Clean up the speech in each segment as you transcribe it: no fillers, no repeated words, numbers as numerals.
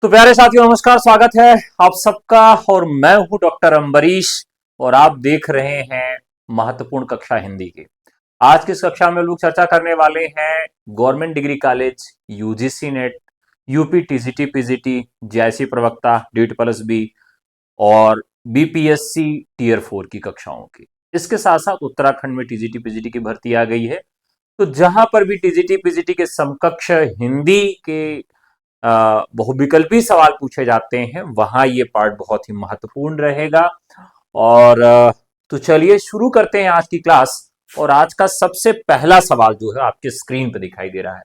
तो प्यारे साथियों, नमस्कार। स्वागत है आप सबका। और मैं हूं डॉक्टर अम्बरीश और आप देख रहे हैं महत्वपूर्ण कक्षा हिंदी की। आज की इस कक्षा में लोग चर्चा करने वाले हैं government degree college, UGC net, UP TGT PGT, JIC प्रवक्ता, डीट प्लस बी और बीपीएससी टीयर 4 की कक्षाओं की। इसके साथ साथ उत्तराखंड में टीजीटी पीजीटी की भर्ती आ गई है। तो जहां पर भी टीजीटी पीजीटी के समकक्ष हिंदी के बहुविकल्पी सवाल पूछे जाते हैं, वहां ये पार्ट बहुत ही महत्वपूर्ण रहेगा। और तो चलिए शुरू करते हैं आज की क्लास। और आज का सबसे पहला सवाल जो है आपके स्क्रीन पर दिखाई दे रहा है।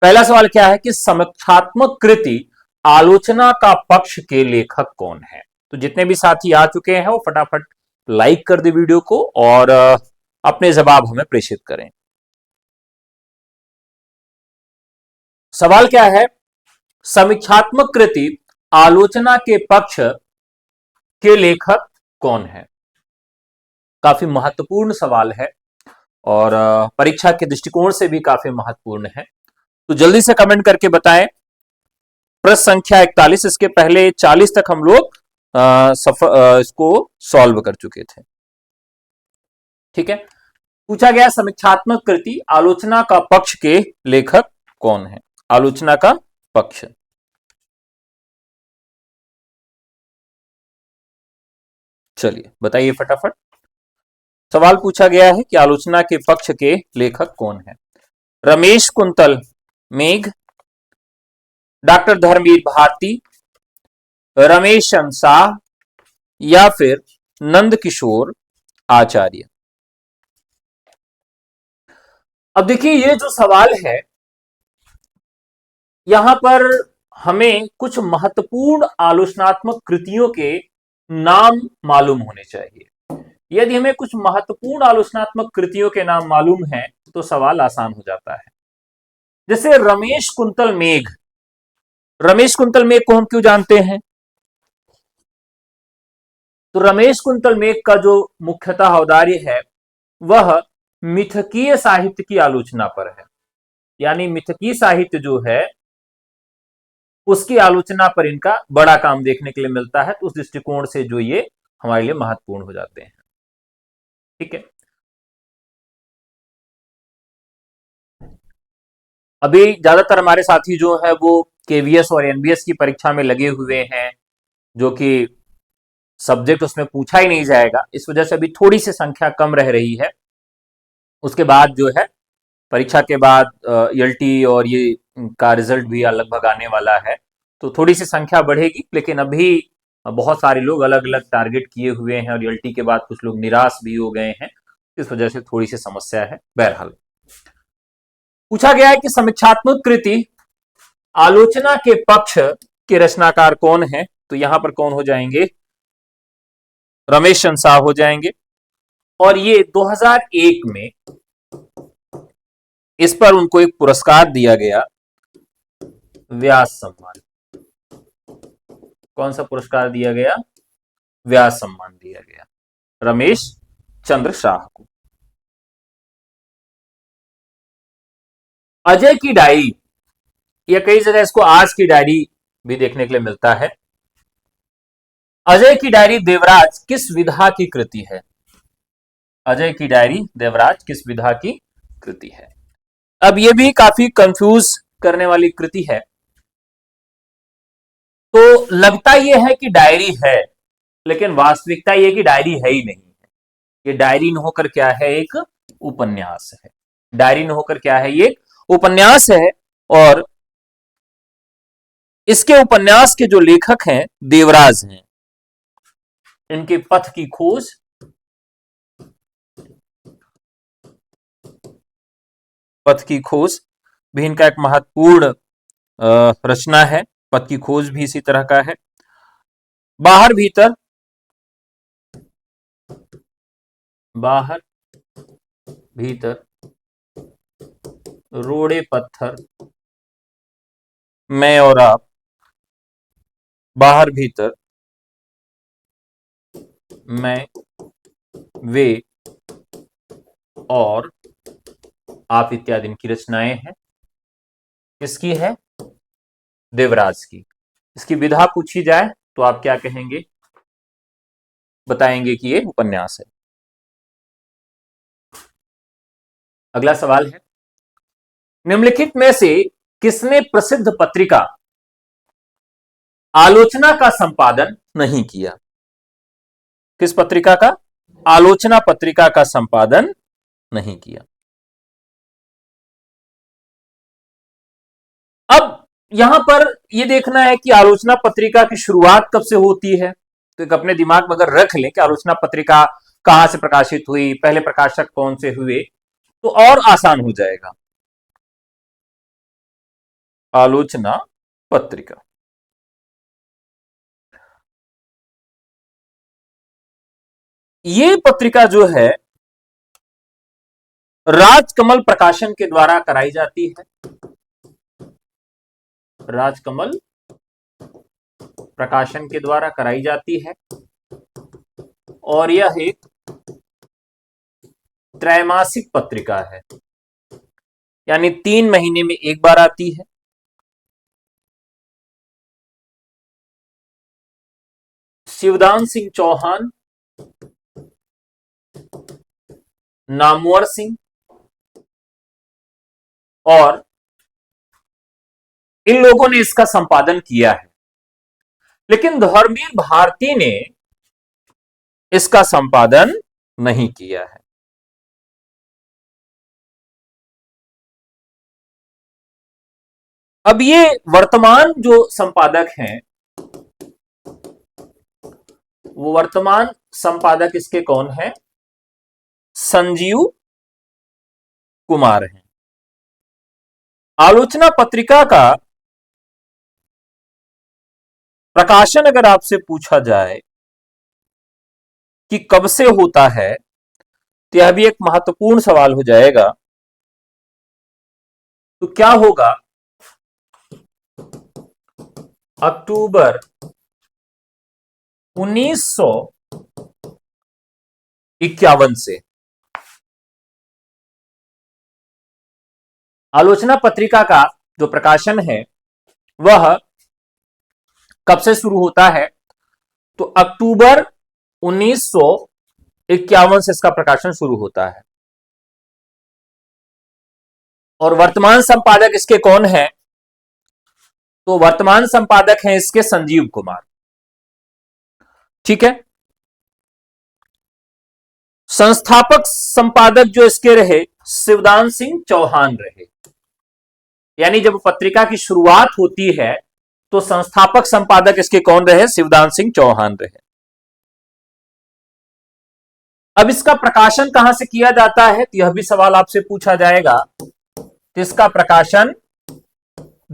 पहला सवाल क्या है कि समीक्षात्मक कृति आलोचना का पक्ष के लेखक कौन है। तो जितने भी साथी आ चुके हैं वो फटाफट लाइक कर दे वीडियो को और अपने जवाब हमें प्रेषित करें। सवाल क्या है, समीक्षात्मक कृति आलोचना के पक्ष के लेखक कौन है। काफी महत्वपूर्ण सवाल है और परीक्षा के दृष्टिकोण से भी काफी महत्वपूर्ण है। तो जल्दी से कमेंट करके बताएं। प्रश्न संख्या 41, इसके पहले 40 तक हम लोग इसको सॉल्व कर चुके थे। ठीक है, पूछा गया समीक्षात्मक कृति आलोचना का पक्ष के लेखक कौन है। आलोचना का पक्ष, चलिए बताइए फटाफट। सवाल पूछा गया है कि आलोचना के पक्ष के लेखक कौन है। रमेश कुंतल मेघ, डॉक्टर धर्मवीर भारती, रमेश शाह या फिर नंद किशोर आचार्य। अब देखिए, ये जो सवाल है यहां पर हमें कुछ महत्वपूर्ण आलोचनात्मक कृतियों के नाम मालूम होने चाहिए। यदि हमें कुछ महत्वपूर्ण आलोचनात्मक कृतियों के नाम मालूम है तो सवाल आसान हो जाता है। जैसे रमेश कुंतल मेघ। रमेश कुंतल मेघ को हम क्यों जानते हैं? तो रमेश कुंतल मेघ का जो मुख्यतः औदार्य है वह मिथकीय साहित्य की आलोचना पर है। यानी मिथकीय साहित्य जो है उसकी आलोचना पर इनका बड़ा काम देखने के लिए मिलता है। तो उस दृष्टिकोण से जो ये हमारे लिए महत्वपूर्ण हो जाते हैं। ठीक है, अभी ज्यादातर हमारे साथी जो है वो केवीएस और एनबीएस की परीक्षा में लगे हुए हैं, जो कि सब्जेक्ट उसमें पूछा ही नहीं जाएगा। इस वजह से अभी थोड़ी सी संख्या कम रह रही है। उसके बाद जो है परीक्षा के बाद एलटी और ये का रिजल्ट भी लगभग आने वाला है, तो थोड़ी सी संख्या बढ़ेगी। लेकिन अभी बहुत सारे लोग अलग अलग टारगेट किए हुए हैं और एलटी के बाद कुछ लोग निराश भी हो गए हैं। इस वजह से थोड़ी सी समस्या है। बहरहाल पूछा गया है कि समीक्षात्मक कृति आलोचना के पक्ष के रचनाकार कौन है। तो यहां पर कौन हो जाएंगे? रमेश शाह हो जाएंगे। और ये 2001 में इस पर उनको एक पुरस्कार दिया गया, व्यास सम्मान। कौन सा पुरस्कार दिया गया? व्यास सम्मान दिया गया रमेश चंद्र शाह को। अजय की डायरी, या कई जगह इसको आज की डायरी भी देखने के लिए मिलता है। अजय की डायरी देवराज किस विधा की कृति है? अजय की डायरी देवराज किस विधा की कृति है? अब यह भी काफी कंफ्यूज करने वाली कृति है। तो लगता यह है कि डायरी है, लेकिन वास्तविकता यह कि डायरी है ही नहीं है। ये डायरी न होकर क्या है? एक उपन्यास है। डायरी न होकर क्या है? ये उपन्यास है। और इसके उपन्यास के जो लेखक हैं देवराज हैं। इनके पथ की खोज, पथ की खोज भी इनका एक महत्वपूर्ण रचना है। पथ की खोज भी इसी तरह का है। बाहर भीतर, बाहर भीतर, रोड़े पत्थर, मैं और आप, बाहर भीतर, मैं, वे और आप इत्यादि इनकी रचनाएं हैं। किसकी है? देवराज की। इसकी विधा पूछी जाए तो आप क्या कहेंगे? बताएंगे कि ये उपन्यास है। अगला सवाल है, निम्नलिखित में से किसने प्रसिद्ध पत्रिका आलोचना का संपादन नहीं किया? किस पत्रिका का? आलोचना पत्रिका का संपादन नहीं किया। अब यहां पर यह देखना है कि आलोचना पत्रिका की शुरुआत कब से होती है। तो एक अपने दिमाग में अगर रख लें कि आलोचना पत्रिका कहां से प्रकाशित हुई, पहले प्रकाशक कौन से हुए, तो और आसान हो जाएगा। आलोचना पत्रिका, ये पत्रिका जो है राजकमल प्रकाशन के द्वारा कराई जाती है। राजकमल प्रकाशन के द्वारा कराई जाती है और यह एक त्रैमासिक पत्रिका है, यानी 3 महीने में एक बार आती है। शिवदान सिंह चौहान, नामवर सिंह और इन लोगों ने इसका संपादन किया है, लेकिन धर्मवीर भारती ने इसका संपादन नहीं किया है। अब ये वर्तमान जो संपादक हैं, वो वर्तमान संपादक इसके कौन है? संजीव कुमार हैं। आलोचना पत्रिका का प्रकाशन अगर आपसे पूछा जाए कि कब से होता है, तो यह भी एक महत्वपूर्ण सवाल हो जाएगा। तो क्या होगा? अक्टूबर 1951 से। आलोचना पत्रिका का जो प्रकाशन है वह कब से शुरू होता है? तो अक्टूबर 1951 से इसका प्रकाशन शुरू होता है। और वर्तमान संपादक इसके कौन है? तो वर्तमान संपादक हैं इसके संजीव कुमार। ठीक है। संस्थापक संपादक जो इसके रहे शिवदान सिंह चौहान रहे, यानी जब पत्रिका की शुरुआत होती है तो संस्थापक संपादक इसके कौन रहे? शिवदान सिंह चौहान रहे। अब इसका प्रकाशन कहां से किया जाता है, तो यह भी सवाल आपसे पूछा जाएगा। इसका प्रकाशन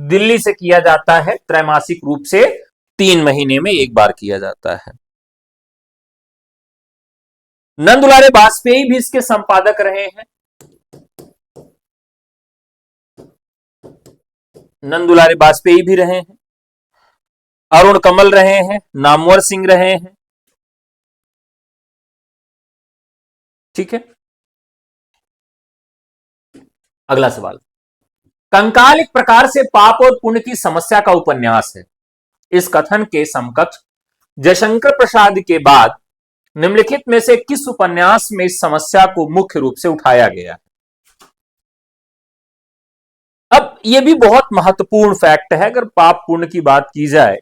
दिल्ली से किया जाता है, त्रैमासिक रूप से 3 महीने में एक बार किया जाता है। नंदुलारे वाजपेयी भी इसके संपादक रहे हैं। नंदुलारे वाजपेयी भी रहे हैं, अरुण कमल रहे हैं, नामवर सिंह रहे हैं। ठीक है। अगला सवाल, कंकाल एक प्रकार से पाप और पुण्य की समस्या का उपन्यास है। इस कथन के समकक्ष जयशंकर प्रसाद के बाद निम्नलिखित में से किस उपन्यास में इस समस्या को मुख्य रूप से उठाया गया है? अब यह भी बहुत महत्वपूर्ण फैक्ट है। अगर पाप पुण्य की बात की जाए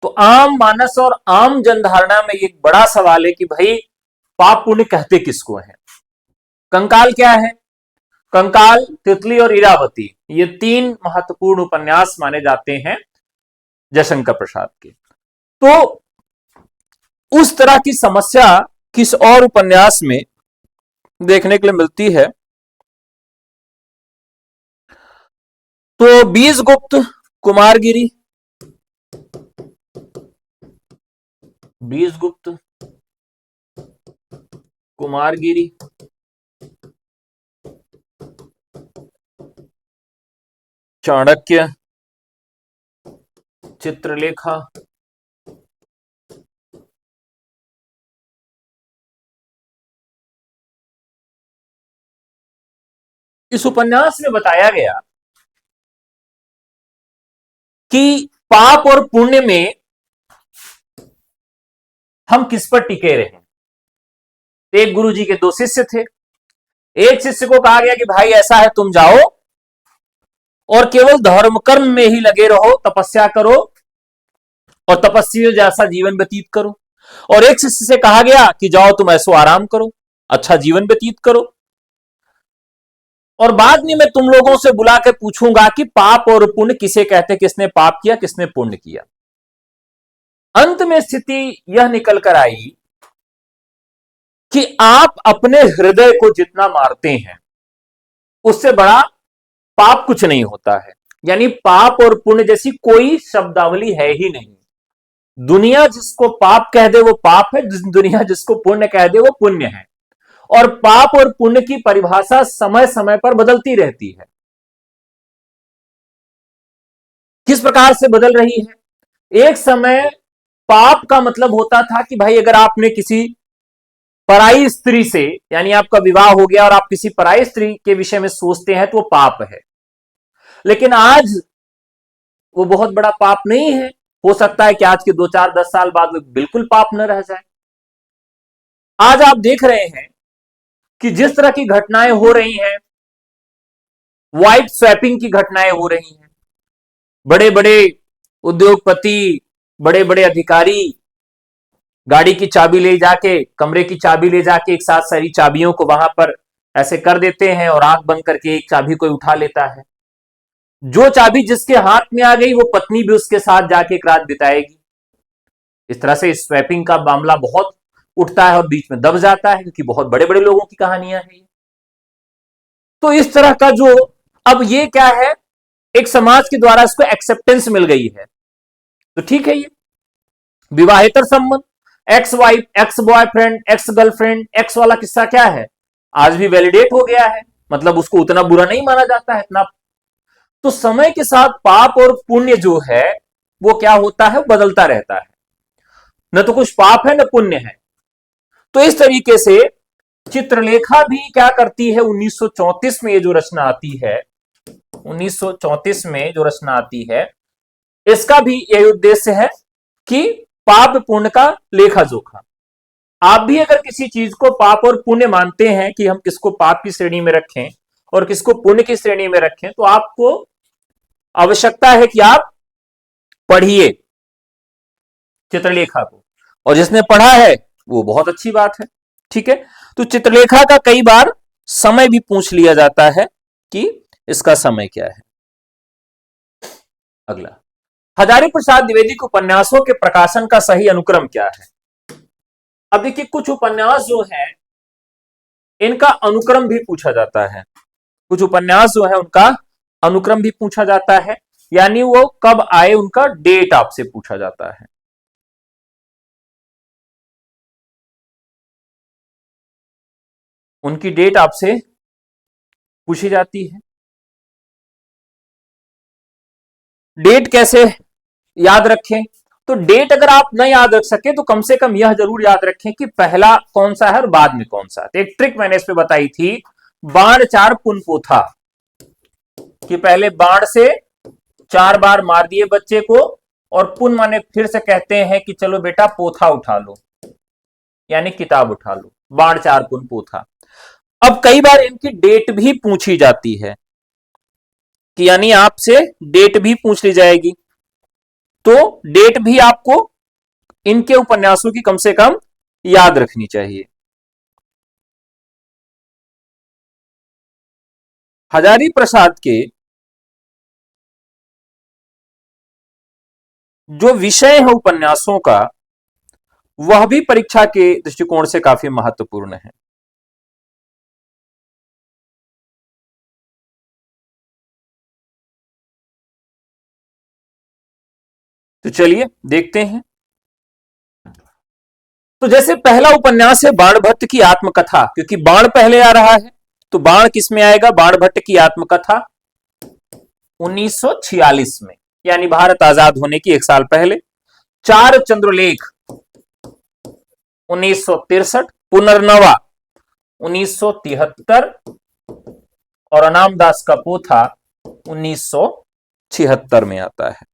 तो आम मानस और आम जनधारणा में एक बड़ा सवाल है कि भाई पाप पुण्य कहते किसको हैं? कंकाल क्या है? कंकाल, तितली और इरावती, ये 3 महत्वपूर्ण उपन्यास माने जाते हैं जयशंकर प्रसाद के। तो उस तरह की समस्या किस और उपन्यास में देखने के लिए मिलती है? तो बीसगुप्त कुमारगिरी, बीसगुप्त कुमारगिरी, चाणक्य, चित्रलेखा, इस उपन्यास में बताया गया कि पाप और पुण्य में हम किस पर टिके रहे। एक गुरु जी के दो शिष्य थे। एक शिष्य को कहा गया कि भाई ऐसा है, तुम जाओ और केवल धर्म कर्म में ही लगे रहो, तपस्या करो और तपस्वी जैसा जीवन व्यतीत करो। और एक शिष्य से कहा गया कि जाओ तुम ऐसो आराम करो, अच्छा जीवन व्यतीत करो, और बाद में मैं तुम लोगों से बुला के पूछूंगा कि पाप और पुण्य किसे कहते, किसने पाप किया किसने पुण्य किया। अंत में स्थिति यह निकल कर आई कि आप अपने हृदय को जितना मारते हैं उससे बड़ा पाप कुछ नहीं होता है। यानी पाप और पुण्य जैसी कोई शब्दावली है ही नहीं। दुनिया जिसको पाप कह दे वो पाप है, दुनिया जिसको पुण्य कह दे वो पुण्य है। और पाप और पुण्य की परिभाषा समय समय पर बदलती रहती है। किस प्रकार से बदल रही है? एक समय पाप का मतलब होता था कि भाई अगर आपने किसी पराई स्त्री से, यानी आपका विवाह हो गया और आप किसी पराई स्त्री के विषय में सोचते हैं तो वो पाप है। लेकिन आज वो बहुत बड़ा पाप नहीं है। हो सकता है कि आज के 2 4 10 साल बाद वो बिल्कुल पाप न रह जाए। आज आप देख रहे हैं कि जिस तरह की घटनाएं हो रही हैं, वाइट स्वैपिंग की घटनाएं हो रही हैं, बड़े बड़े उद्योगपति, बड़े बड़े अधिकारी गाड़ी की चाबी ले जाके, कमरे की चाबी ले जाके एक साथ सारी चाबियों को वहां पर ऐसे कर देते हैं और आंख बंद करके एक चाबी को उठा लेता है। जो चाबी जिसके हाथ में आ गई वो पत्नी भी उसके साथ जाके एक रात बिताएगी। इस तरह से स्वैपिंग का मामला बहुत उठता है और बीच में दब जाता है, क्योंकि बहुत बड़े बड़े लोगों की कहानियां हैं। तो इस तरह का जो, अब ये क्या है, एक समाज के द्वारा इसको एक्सेप्टेंस मिल गई है, तो ठीक है। ये विवाहेतर संबंध, ex wife, ex boyfriend, ex girlfriend, x वाला किस्सा क्या है, आज भी वैलिडेट हो गया है। मतलब उसको उतना बुरा नहीं माना जाता है इतना। तो समय के साथ पाप और पुण्य जो है वो क्या होता है, बदलता रहता है। न तो कुछ पाप है न पुण्य है। तो इस तरीके से चित्रलेखा भी क्या करती है, 1934 में ये जो रचना आती है, 1934 में जो रचना आती है, इसका भी यही उद्देश्य है कि पाप पुण्य का लेखा जोखा। आप भी अगर किसी चीज को पाप और पुण्य मानते हैं कि हम किसको पाप की श्रेणी में रखें और किसको पुण्य की श्रेणी में रखें, तो आपको आवश्यकता है कि आप पढ़िए चित्रलेखा को, और जिसने पढ़ा है वो बहुत अच्छी बात है। ठीक है, तो चित्रलेखा का कई बार समय भी पूछ लिया जाता है कि इसका समय क्या है। अगला, हजारी प्रसाद द्विवेदी के उपन्यासों के प्रकाशन का सही अनुक्रम क्या है? अब देखिए, कुछ उपन्यास जो है इनका अनुक्रम भी पूछा जाता है। कुछ उपन्यास जो है उनका अनुक्रम भी पूछा जाता है, यानी वो कब आए उनका डेट आपसे पूछा जाता है। उनकी डेट आपसे पूछी जाती है। डेट कैसे याद रखें? तो डेट अगर आप नहीं याद रख सके तो कम से कम यह जरूर याद रखें कि पहला कौन सा है और बाद में कौन सा है। तो एक ट्रिक मैंने इस पे बताई थी, बाण चार पुन पोथा, कि पहले बाण से 4 बार मार दिए बच्चे को, और पुन माने फिर से कहते हैं कि चलो बेटा पोथा उठा लो, यानी किताब उठा लो। बाण चार पुन पोथा। अब कई बार इनकी डेट भी पूछी जाती है, कि यानी आपसे डेट भी पूछ ली जाएगी। तो डेट भी आपको इनके उपन्यासों की कम से कम याद रखनी चाहिए। हजारी प्रसाद के जो विषय है उपन्यासों का, वह भी परीक्षा के दृष्टिकोण से काफी महत्वपूर्ण है। तो चलिए देखते हैं। तो जैसे पहला उपन्यास है बाण भट्ट की आत्मकथा, क्योंकि बाण पहले आ रहा है तो बाण किस में आएगा, बाण भट्ट की आत्मकथा 1946 में, यानी भारत आजाद होने की 1 साल पहले। चार चंद्रलेख 1963, पुनर्नवा 1973 और अनामदास का पोथा 1976 में आता है।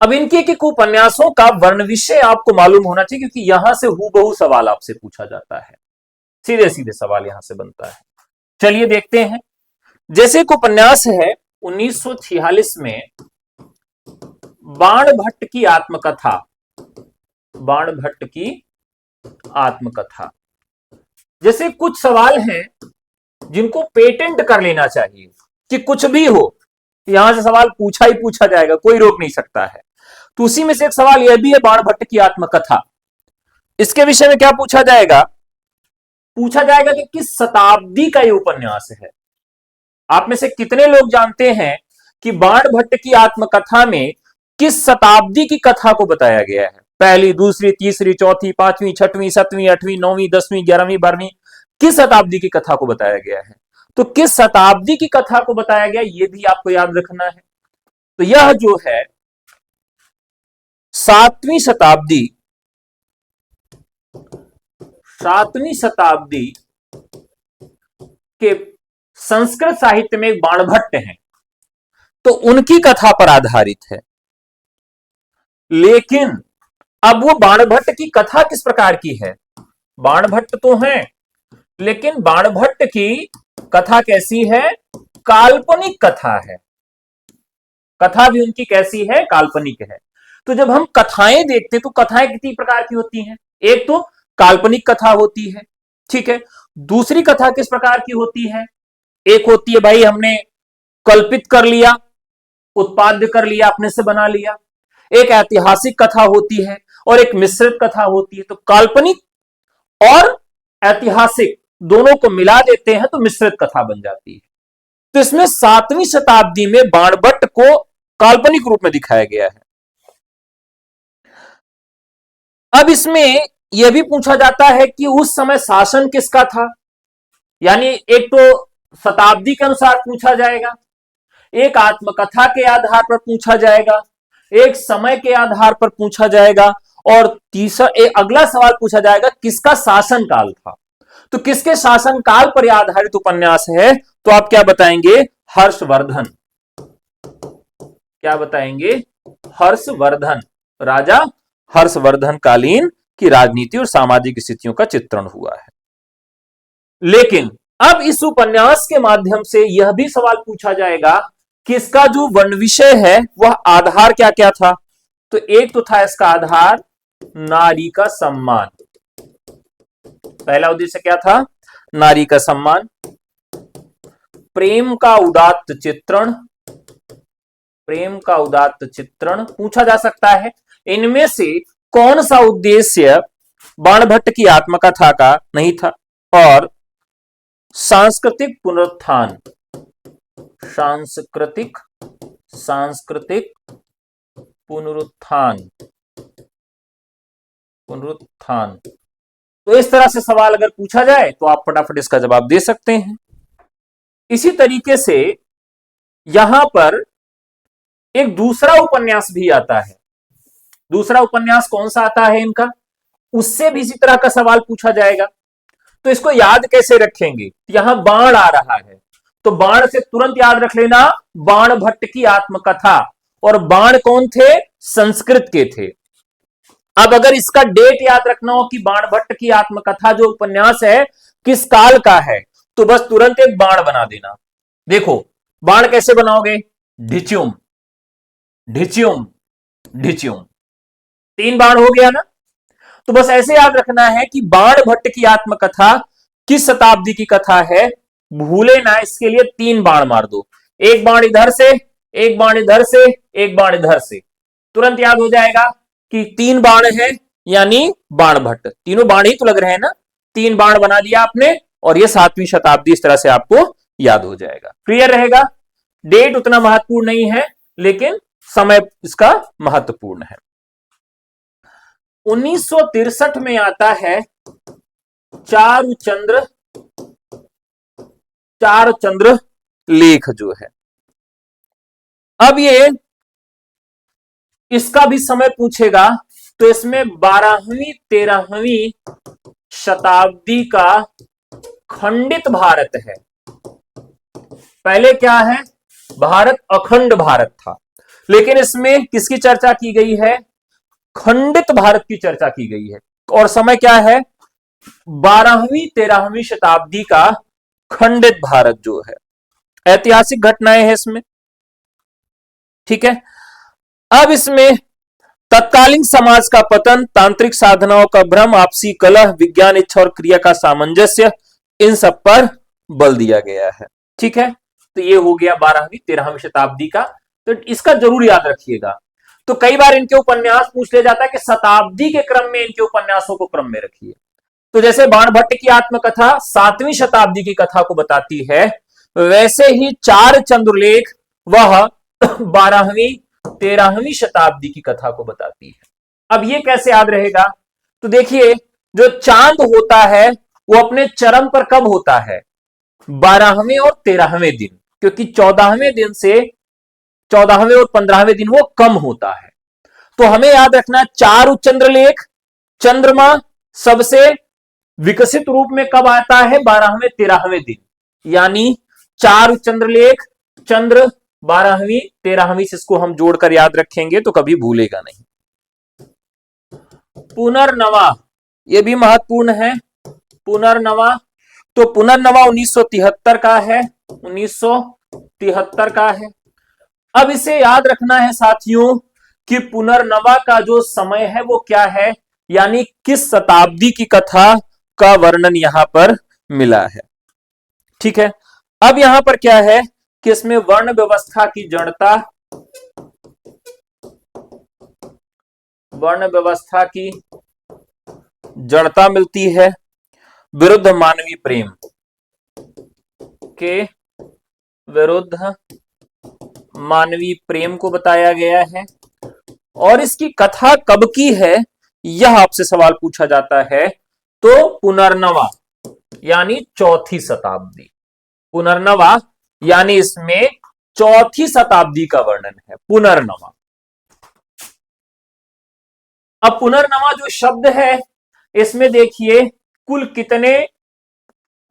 अब इनके एक उपन्यासों का वर्ण विषय आपको मालूम होना चाहिए, क्योंकि यहां से हूबहू सवाल आपसे पूछा जाता है, सीधे सीधे सवाल यहां से बनता है। चलिए देखते हैं। जैसे एक उपन्यास है 1946 में, बाण भट्ट की आत्मकथा। बाण भट्ट की आत्मकथा। जैसे कुछ सवाल हैं जिनको पेटेंट कर लेना चाहिए कि कुछ भी हो यहां से सवाल पूछा ही पूछा जाएगा, कोई रोक नहीं सकता है। तो उसी में से एक सवाल यह भी है, बाण भट्ट की आत्मकथा। इसके विषय में क्या पूछा जाएगा? पूछा जाएगा कि किस शताब्दी का यह उपन्यास है। आप में से कितने लोग जानते हैं कि बाण भट्ट की आत्मकथा में किस शताब्दी की कथा को बताया गया है? पहली, दूसरी, तीसरी, चौथी, पांचवी, छठवीं, सातवीं, आठवीं, नौवीं, 10वीं, 11वीं, 12वीं, किस शताब्दी की कथा को बताया गया है? तो किस शताब्दी की कथा को बताया गया, यह भी आपको याद रखना है। तो यह जो है 7वीं शताब्दी, 7वीं शताब्दी के संस्कृत साहित्य में एक बाणभट्ट हैं, तो उनकी कथा पर आधारित है। लेकिन अब वो बाणभट्ट की कथा किस प्रकार की है? बाणभट्ट तो हैं, लेकिन बाणभट्ट की कथा कैसी है? काल्पनिक कथा है। कथा भी उनकी कैसी है? काल्पनिक है। तो जब हम कथाएं देखते तो कथाएं कितनी प्रकार की होती हैं? एक तो काल्पनिक कथा होती है, ठीक है। दूसरी कथा किस प्रकार की होती है? एक होती है भाई हमने कल्पित कर लिया, उत्पाद्य कर लिया, अपने से बना लिया। एक ऐतिहासिक कथा होती है और एक मिश्रित कथा होती है। तो काल्पनिक और ऐतिहासिक दोनों को मिला देते हैं तो मिश्रित कथा बन जाती है। तो इसमें 7वीं शताब्दी में बाणभट्ट को काल्पनिक रूप में दिखाया गया है। अब इसमें यह भी पूछा जाता है कि उस समय शासन किसका था। यानी एक तो शताब्दी के अनुसार पूछा जाएगा, एक आत्मकथा के आधार पर पूछा जाएगा, एक समय के आधार पर पूछा जाएगा, और तीसरा अगला सवाल पूछा जाएगा किसका शासन काल था। तो किसके शासन काल पर आधारित उपन्यास है? तो आप क्या बताएंगे? हर्षवर्धन। क्या बताएंगे? हर्षवर्धन। राजा हर्षवर्धन कालीन की राजनीति और सामाजिक स्थितियों का चित्रण हुआ है। लेकिन अब इस उपन्यास के माध्यम से यह भी सवाल पूछा जाएगा कि इसका जो वर्ण विषय है वह आधार क्या क्या था। तो एक तो था इसका आधार नारी का सम्मान। पहला उद्देश्य क्या था? नारी का सम्मान। प्रेम का उदात्त चित्रण। प्रेम का उदात्त चित्रण पूछा जा सकता है। इनमें से कौन सा उद्देश्य बाणभट्ट की आत्मकथा का नहीं था? और सांस्कृतिक पुनरुत्थान। सांस्कृतिक पुनरुत्थान। पुनरुत्थान। तो इस तरह से सवाल अगर पूछा जाए तो आप फटाफट इसका जवाब दे सकते हैं। इसी तरीके से यहां पर एक दूसरा उपन्यास भी आता है। दूसरा उपन्यास कौन सा आता है इनका? उससे भी इसी तरह का सवाल पूछा जाएगा। तो इसको याद कैसे रखेंगे? यहां बाण आ रहा है तो बाण से तुरंत याद रख लेना बाणभट्ट की आत्मकथा। और बाण कौन थे? संस्कृत के थे। अब अगर इसका डेट याद रखना हो कि बाणभट्ट की आत्मकथा जो उपन्यास है किस काल का है, तो बस तुरंत एक बाण बना देना। देखो बाण कैसे बनाओगे? ढिच्युम, ढिच्युम, ढिच्युम। 3 बाण हो गया ना। तो बस ऐसे याद रखना है कि बाणभट्ट की आत्मकथा किस शताब्दी की कथा है, भूले ना। इसके लिए 3 बाण मार दो, एक बाण इधर से, एक बाण इधर से, एक बाण इधर से। तुरंत याद हो जाएगा कि 3 बाण है यानी बाणभट्ट। तीनों बाण ही तो लग रहे हैं ना। 3 बाण बना दिया आपने और ये 7वीं शताब्दी इस तरह से आपको याद हो जाएगा। क्लियर रहेगा? डेट उतना महत्वपूर्ण नहीं है लेकिन समय इसका महत्वपूर्ण है। 1963 में आता है चारुचंद्र लेख जो है। अब ये इसका भी समय पूछेगा तो इसमें 12वीं 13वीं शताब्दी का खंडित भारत है। पहले क्या है? भारत अखंड भारत था, लेकिन इसमें किसकी चर्चा की गई है? खंडित भारत की चर्चा की गई है। और समय क्या है? 12वीं 13वीं शताब्दी का खंडित भारत जो है, ऐतिहासिक घटनाएं हैं इसमें। ठीक है, अब इसमें तत्कालीन समाज का पतन, तांत्रिक साधनाओं का भ्रम, आपसी कलह, विज्ञान इच्छा और क्रिया का सामंजस्य, इन सब पर बल दिया गया है। ठीक है, तो ये हो गया 12वीं 13वीं शताब्दी का। तो इसका जरूर याद रखिएगा। तो कई बार इनके उपन्यास पूछ लिया जाता है कि शताब्दी के क्रम में इनके उपन्यासों को क्रम में रखिए। तो जैसे बाणभट्ट की आत्मकथा 7वीं शताब्दी की कथा को बताती है, वैसे ही चार चंद्रलेख वह 12वीं 13वीं शताब्दी की कथा को बताती है। अब ये कैसे याद रहेगा? तो देखिए, जो चांद होता है वो अपने चरम पर कब होता है? 12वें और 13वें दिन, क्योंकि 14वें दिन से 14वें और 15वें दिन वो कम होता है। तो हमें याद रखना, चार चंद्रलेख, चंद्रमा सबसे विकसित रूप में कब आता है? 12वें 13वें दिन। यानी चार चंद्रलेख, चंद्र 12वीं 13वीं से इसको हम जोड़कर याद रखेंगे तो कभी भूलेगा नहीं। पुनर्नवा, ये भी महत्वपूर्ण है। पुनर्नवा, तो पुनर्नवा 1973 का है, 1973 का है। अब इसे याद रखना है साथियों कि पुनर्नवा का जो समय है वो क्या है, यानी किस शताब्दी की कथा का वर्णन यहां पर मिला है। ठीक है, अब यहां पर क्या है कि इसमें वर्ण व्यवस्था की जड़ता, वर्ण व्यवस्था की जड़ता मिलती है, विरुद्ध मानवीय प्रेम के विरुद्ध मानवीय प्रेम को बताया गया है। और इसकी कथा कब की है, यह आपसे सवाल पूछा जाता है। तो पुनर्नवा यानी चौथी शताब्दी, पुनर्नवा यानी इसमें चौथी शताब्दी का वर्णन है, पुनर्नवा। अब पुनर्नवा जो शब्द है, इसमें देखिए कुल कितने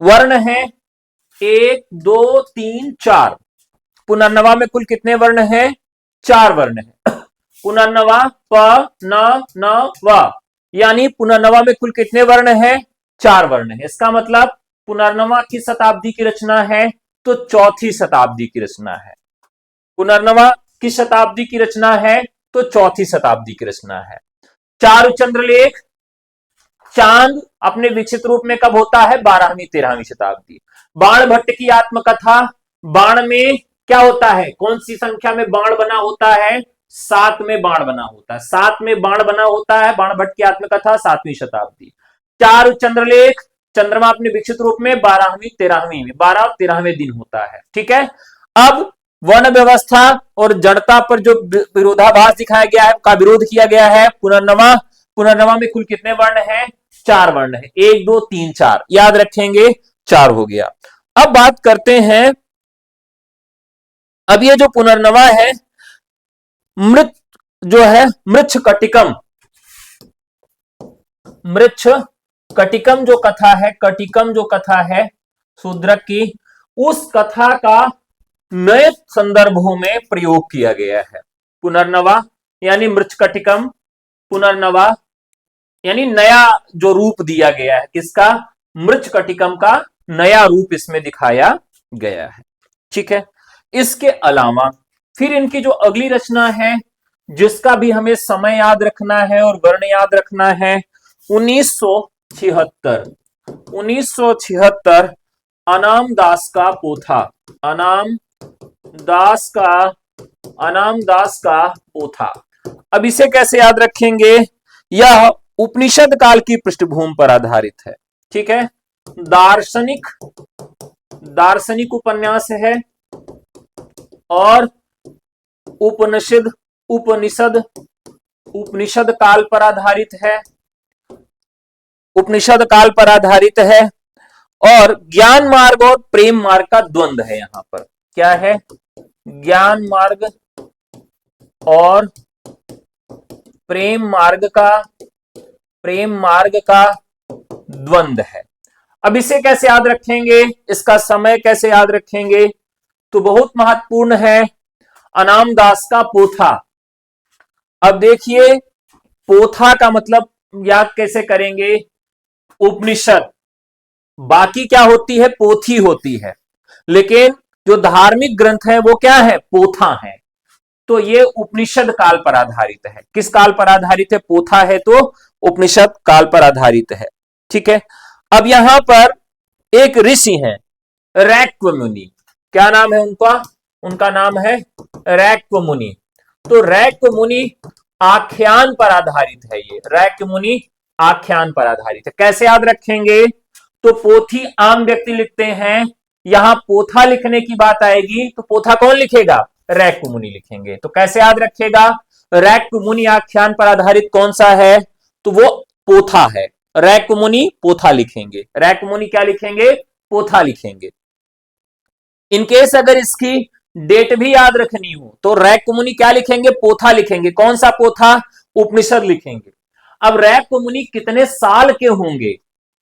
वर्ण हैं? 1 2 3 4। पुनर्नवा में कुल कितने वर्ण हैं? 4 वर्ण हैं। पुनर्नवा प न व, यानी पुनर्नवा में कुल कितने वर्ण हैं? 4 वर्ण हैं। इसका मतलब पुनर्नवा की शताब्दी की रचना है, तो चौथी शताब्दी की रचना है। पुनर्नवा की शताब्दी की रचना है, तो चौथी शताब्दी की रचना है। चार चंद्रलेख, चांद अपने विकसित रूप में कब होता है? 12वीं 13वीं शताब्दी। बाणभट्ट की आत्मकथा, बाण में क्या होता है? कौन सी संख्या में बाण बना होता है? 7 में बाण बना होता है, 7 में बाण बना होता है। बाणभट्ट की आत्मकथा 7वीं शताब्दी। चार चंद्रलेख, चंद्रमा अपने विकसित रूप में 12वीं 13वीं में, 12 और 13वें दिन होता है। ठीक है, अब वर्ण व्यवस्था और जड़ता पर जो विरोधाभास दिखाया गया है, का विरोध किया गया है, पुनर्नवा, पुनर्नवा में कुल कितने वर्ण हैं? 4 वर्ण है, 1 2 3 4, याद रखेंगे 4 हो गया। अब बात करते हैं, अब ये जो पुनर्नवा है, मृत जो है मृच्छ कटिकम, मृच्छ कटिकम जो कथा है, कटिकम जो कथा है शूद्रक की, उस कथा का नए संदर्भों में प्रयोग किया गया है। पुनर्नवा यानी मृच्छकटिकम, पुनर्नवा यानी नया जो रूप दिया गया है, किसका? मृच्छकटिकम का नया रूप इसमें दिखाया गया है। ठीक है, इसके अलावा फिर इनकी जो अगली रचना है, जिसका भी हमें समय याद रखना है और वर्ण याद रखना है, 1976, 1976 अनाम दास का पोथा, अनाम दास का पोथा। अब इसे कैसे याद रखेंगे? यह उपनिषद काल की पृष्ठभूमि पर आधारित है। ठीक है, दार्शनिक उपन्यास है और उपनिषद काल पर आधारित है, उपनिषद काल पर आधारित है। और ज्ञान मार्ग और प्रेम मार्ग का द्वंद्व है। यहां पर क्या है? ज्ञान मार्ग और प्रेम मार्ग का द्वंद्व है। अब इसे कैसे याद रखेंगे? इसका समय कैसे याद रखेंगे? तो बहुत महत्वपूर्ण है। अनाम दास का पोथा। अब देखिए, पोथा का मतलब याद कैसे करेंगे? उपनिषद। बाकी क्या होती है? पोथी होती है। लेकिन जो धार्मिक ग्रंथ है वो क्या है? पोथा है। तो ये उपनिषद काल पर आधारित है। किस काल पर आधारित है? पोथा है तो उपनिषद काल पर आधारित है। ठीक है। अब यहां पर एक ऋषि हैं, रैक्व मुनि। क्या नाम है उनका? उनका नाम है रैक्व मुनि। तो रैक्व मुनि आख्यान पर आधारित है। ये रैक्व मुनि आख्यान पर आधारित है। कैसे याद रखेंगे? तो पोथी आम व्यक्ति लिखते हैं, यहां पोथा लिखने की बात आएगी तो पोथा कौन लिखेगा? रैक्व मुनि लिखेंगे। तो कैसे याद रखेगा? रैक्व मुनि आख्यान पर आधारित कौन सा है? तो वो पोथा है। रैक्व मुनि पोथा लिखेंगे। रैक्व मुनि क्या लिखेंगे? पोथा लिखेंगे। इनकेस अगर इसकी डेट भी याद रखनी हो तो रैक्व मुनि क्या लिखेंगे? पोथा लिखेंगे। कौन सा पोथा? उपनिषद लिखेंगे। अब रैक्व मुनि कितने साल के होंगे?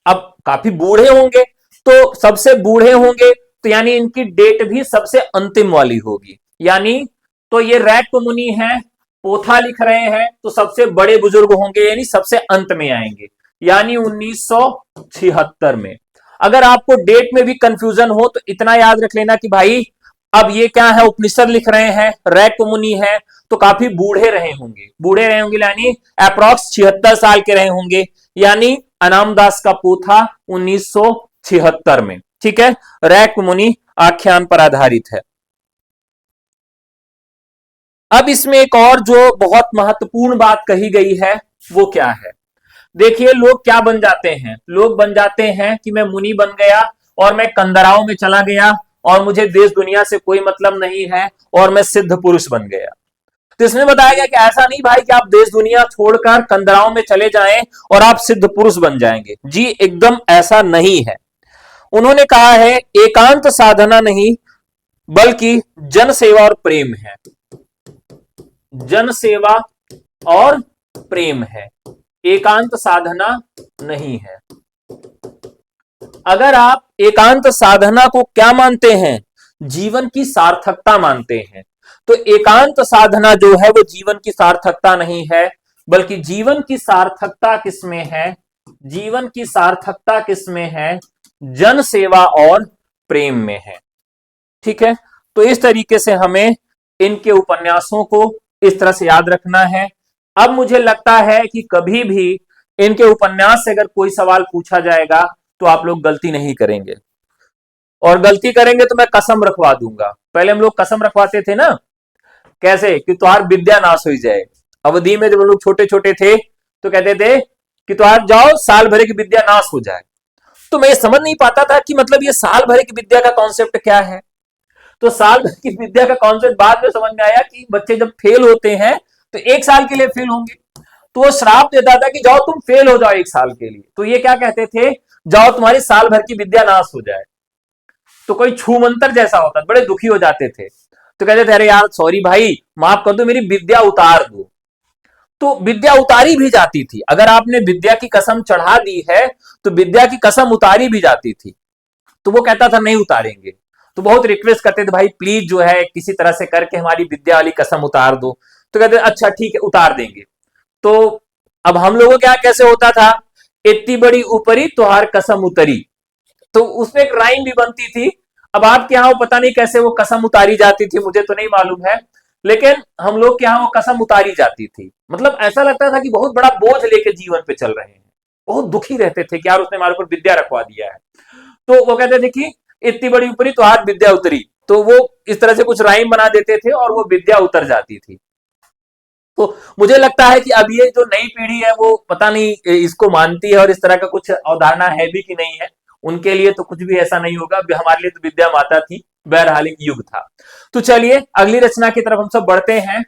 अब काफी बूढ़े होंगे, तो सबसे बूढ़े होंगे तो यानी इनकी डेट भी सबसे अंतिम वाली होगी। यानी तो ये रैक्व मुनि है, पोथा लिख रहे हैं, तो सबसे बड़े बुजुर्ग होंगे, यानी सबसे अंत में आएंगे, यानी 1976 में। अगर आपको डेट में भी कंफ्यूजन हो तो इतना याद रख लेना कि भाई अब ये क्या है? उपनिषद लिख रहे हैं, रैक्व मुनि है, तो काफी बूढ़े रहे होंगे। बूढ़े रहे होंगे यानी अप्रॉक्स 76 साल के रहे होंगे। यानी अनामदास का पोथा 1976 में। ठीक है। रैक्व मुनि आख्यान पर आधारित है। अब इसमें एक और जो बहुत महत्वपूर्ण बात कही गई है वो क्या है? देखिए, लोग क्या बन जाते हैं? लोग बन जाते हैं कि मैं मुनि बन गया और मैं कंदराओं में चला गया और मुझे देश दुनिया से कोई मतलब नहीं है और मैं सिद्ध पुरुष बन गया। तो इसमें बताया गया कि ऐसा नहीं भाई कि आप देश दुनिया छोड़कर कंदराओं में चले जाएं और आप सिद्ध पुरुष बन जाएंगे। जी एकदम ऐसा नहीं है। उन्होंने कहा है एकांत साधना नहीं बल्कि जन सेवा और प्रेम है। जन सेवा और प्रेम है, एकांत साधना नहीं है। अगर आप एकांत साधना को क्या मानते हैं? जीवन की सार्थकता मानते हैं, तो एकांत साधना जो है वो जीवन की सार्थकता नहीं है, बल्कि जीवन की सार्थकता किसमें है? जीवन की सार्थकता किसमें है? जन सेवा और प्रेम में है। ठीक है। तो इस तरीके से हमें इनके उपन्यासों को इस तरह से याद रखना है। अब मुझे लगता है कि कभी भी इनके उपन्यास से अगर कोई सवाल पूछा जाएगा तो आप लोग गलती नहीं करेंगे, और गलती करेंगे तो मैं कसम रखवा दूंगा। पहले हम लोग कसम रखवाते थे ना, कैसे? कि तुम्हार विद्या नाश हो जाए। अवधि में जब हम लोग छोटे छोटे थे तो कहते थे कि तुम्हार जाओ साल भर की विद्या नाश हो जाए। तो मैं ये समझ नहीं पाता था कि मतलब ये साल भर की विद्या का कॉन्सेप्ट क्या है। तो साल भर की विद्या का कॉन्सेप्ट बाद में समझ में आया कि बच्चे जब फेल होते हैं तो एक साल के लिए फेल होंगे, तो वो श्राप देता था कि जाओ तुम फेल हो जाओ एक साल के लिए। तो ये क्या कहते थे? जाओ तुम्हारी साल भर की विद्या नाश हो जाए। तो कोई छू मंतर जैसा होता, बड़े दुखी हो जाते थे। तो कहते थे अरे यार सॉरी भाई, माफ कर दो, मेरी विद्या उतार दो। तो विद्या उतारी भी जाती थी। अगर आपने विद्या की कसम चढ़ा दी है तो विद्या की कसम उतारी भी जाती थी। तो वो कहता था नहीं उतारेंगे। तो बहुत रिक्वेस्ट करते थे भाई प्लीज जो है किसी तरह से करके हमारी विद्या वाली कसम उतार दो। तो कहते अच्छा ठीक है उतार देंगे। तो अब हम लोगों क्या कैसे होता था? इतनी बड़ी ऊपरी तुहार कसम उतरी। तो उसमें एक राइम भी बनती थी। अब आपके यहाँ पता नहीं कैसे वो कसम उतारी जाती थी, मुझे तो नहीं मालूम है, लेकिन हम लोग के यहाँ वो कसम उतारी जाती थी। मतलब ऐसा लगता था कि बहुत बड़ा बोझ लेके जीवन पे चल रहे हैं। बहुत दुखी रहते थे कि यार उसने हमारे ऊपर विद्या रखवा दिया है। तो वो कहते थे कि इतनी बड़ी ऊपरी तो आज विद्या उतरी। तो वो इस तरह से कुछ राइम बना देते थे और वो विद्या उतर जाती थी। तो मुझे लगता है कि अब ये जो नई पीढ़ी है वो पता नहीं इसको मानती है और इस तरह का कुछ अवधारणा है भी कि नहीं है। उनके लिए तो कुछ भी ऐसा नहीं होगा, हमारे लिए तो विद्या माता थी, बहरहाल एक युग था। तो चलिए अगली रचना की तरफ हम सब बढ़ते हैं।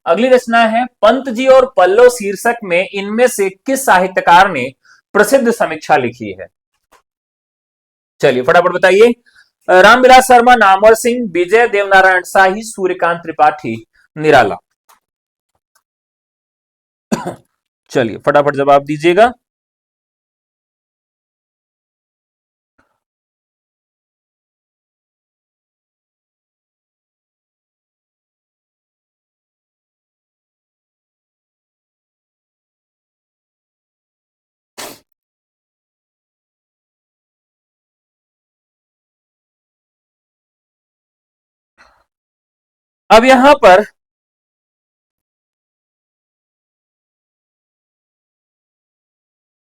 अगली रचना है पंत जी और पल्लव शीर्षक में इनमें से किस साहित्यकार ने प्रसिद्ध समीक्षा लिखी है? चलिए फटाफट बताइए। रामविलास शर्मा, नामवर सिंह, विजय देवनारायण शाही, सूर्यकांत त्रिपाठी, निराला। चलिए फटाफट जवाब दीजिएगा। अब यहां पर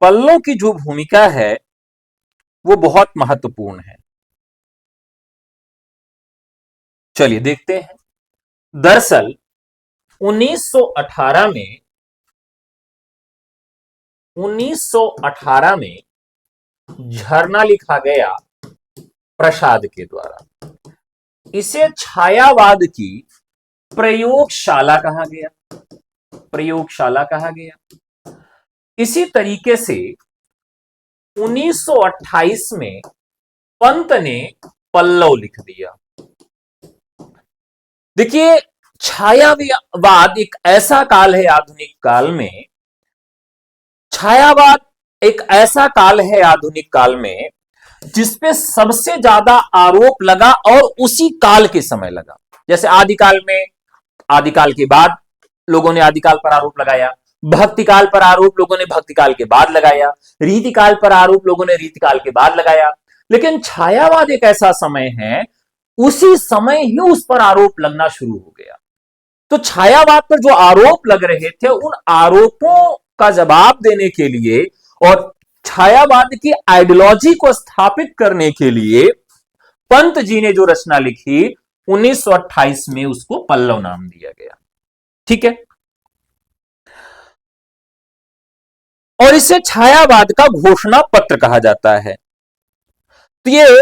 पल्लों की जो भूमिका है वो बहुत महत्वपूर्ण है। चलिए देखते हैं। दरअसल 1918 में 1918 में झरना लिखा गया प्रसाद के द्वारा। इसे छायावाद की प्रयोगशाला कहा गया। प्रयोगशाला कहा गया। इसी तरीके से 1928 में पंत ने पल्लव लिख दिया। देखिए, छायावाद एक ऐसा काल है आधुनिक काल में, छायावाद एक ऐसा काल है आधुनिक काल में जिसपे सबसे ज्यादा आरोप लगा और उसी काल के समय लगा। जैसे आदिकाल में, आदिकाल के बाद लोगों ने आदिकाल पर आरोप लगाया, भक्तिकाल पर आरोप लोगों ने भक्तिकाल के बाद लगाया, रीतिकाल पर आरोप लोगों ने रीतिकाल के बाद लगाया। लेकिन छायावाद एक ऐसा समय है, उसी समय ही उस पर आरोप लगना शुरू हो गया। तो छायावाद पर जो आरोप लग रहे थे, उन आरोपों का जवाब देने के लिए और छायावाद की आइडियोलॉजी को स्थापित करने के लिए पंत जी ने जो रचना लिखी 1928 में, उसको पल्लव नाम दिया गया। ठीक है। और इसे छायावाद का घोषणा पत्र कहा जाता है। तो ये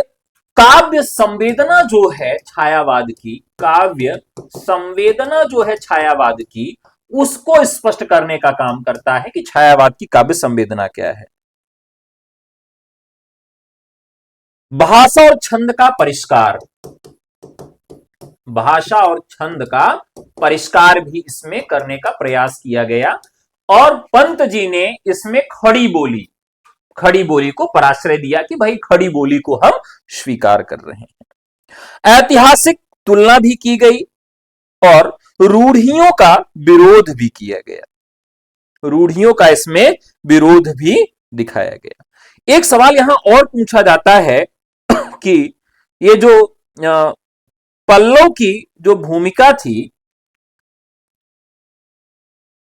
काव्य संवेदना जो है छायावाद की, काव्य संवेदना जो है छायावाद की, उसको स्पष्ट करने का काम करता है कि छायावाद की काव्य संवेदना क्या है। भाषा और छंद का परिष्कार, भाषा और छंद का परिष्कार भी इसमें करने का प्रयास किया गया और पंत जी ने इसमें खड़ी बोली को पराश्रय दिया कि भाई खड़ी बोली को हम स्वीकार कर रहे हैं। ऐतिहासिक तुलना भी की गई और रूढ़ियों का विरोध भी किया गया। रूढ़ियों का इसमें विरोध भी दिखाया गया। एक सवाल यहां और पूछा जाता है कि ये जो पल्लव की जो भूमिका थी,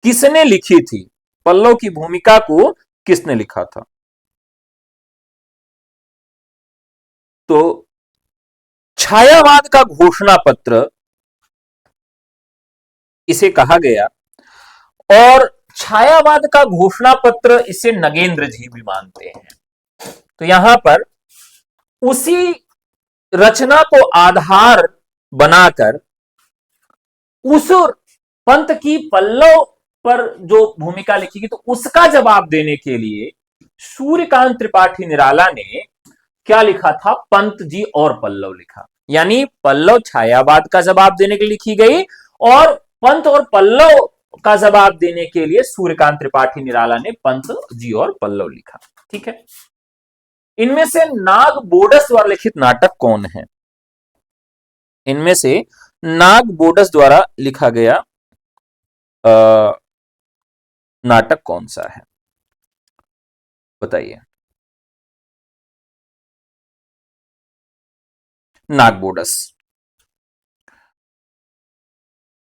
किसने लिखी थी? पल्लव की भूमिका को किसने लिखा था? तो छायावाद का घोषणा पत्र इसे कहा गया और छायावाद का घोषणा पत्र इसे नगेंद्र जी भी मानते हैं। तो यहां पर उसी रचना को आधार बनाकर उस पंत की पल्लव पर जो भूमिका लिखी गई, तो उसका जवाब देने के लिए सूर्यकांत त्रिपाठी निराला ने क्या लिखा था? पंत जी और पल्लव लिखा। यानी पल्लव छायावाद का जवाब देने के लिए लिखी गई और पंत और पल्लव का जवाब देने के लिए सूर्यकांत त्रिपाठी निराला ने पंत जी और पल्लव लिखा। ठीक है। इनमें से नाग बोडस द्वारा लिखित नाटक कौन है? इनमें से नाग बोडस द्वारा लिखा गया नाटक कौन सा है? बताइए। नाग बोडस।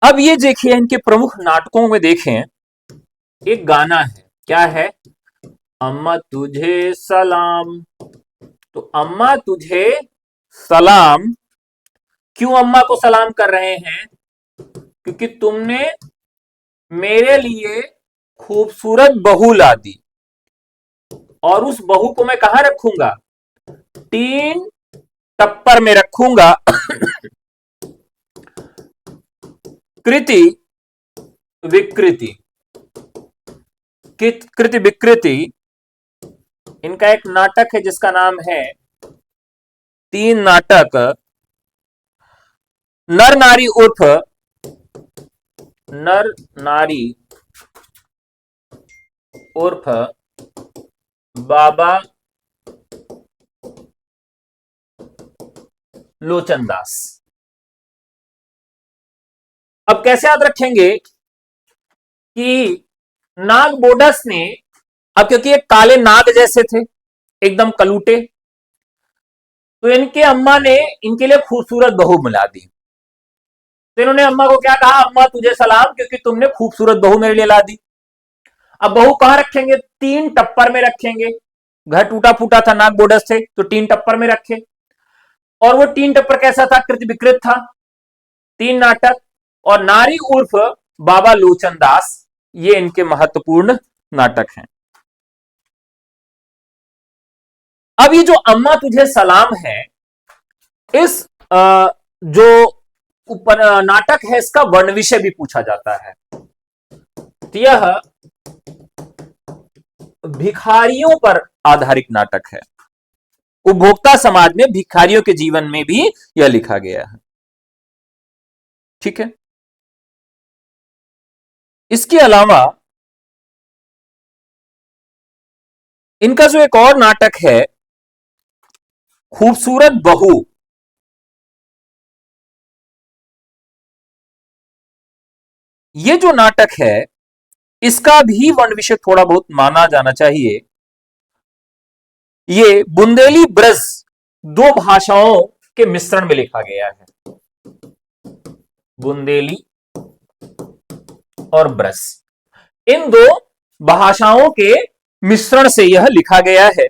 अब ये देखिए, इनके प्रमुख नाटकों में देखें, एक गाना है, क्या है? अम्मा तुझे सलाम। तो अम्मा तुझे सलाम, क्यों अम्मा को सलाम कर रहे हैं? क्योंकि तुमने मेरे लिए खूबसूरत बहू ला दी और उस बहू को मैं कहां रखूंगा? तीन टप्पर में रखूंगा। कृति विकृति, कृति विकृति, इनका एक नाटक है जिसका नाम है, तीन नाटक, नर नारी उर्फ नर नारी उर्फ बाबा लोचनदास। अब कैसे याद रखेंगे कि नाग बोडस ने, अब क्योंकि ये काले नाग जैसे थे, एकदम कलूटे, तो इनके अम्मा ने इनके लिए खूबसूरत बहू मिला दी। तो इन्होंने अम्मा को क्या कहा, अम्मा तुझे सलाम, क्योंकि तुमने खूबसूरत बहू मेरे लिए ला दी। अब बहू कहां रखेंगे, 3 टप्पर में रखेंगे। घर टूटा फूटा था, नाग बोडस थे, तो 3 टप्पर में रखे। और वो 3 टप्पर कैसा था, कृत विकृत था, 3 नाटक। और नारी उर्फ बाबा लोचन दास, ये इनके महत्वपूर्ण नाटक हैं। अब ये जो अम्मा तुझे सलाम है, इस जो ऊपर नाटक है, इसका वर्ण विषय भी पूछा जाता है। तो यह भिखारियों पर आधारित नाटक है। उपभोक्ता समाज में भिखारियों के जीवन में भी यह लिखा गया है। ठीक है। इसके अलावा इनका जो एक और नाटक है, खूबसूरत बहू, ये जो नाटक है, इसका भी वर्ण विषय थोड़ा बहुत माना जाना चाहिए। ये बुंदेली ब्रज, 2 भाषाओं के मिश्रण में लिखा गया है। बुंदेली और ब्रज, इन 2 भाषाओं के मिश्रण से यह लिखा गया है।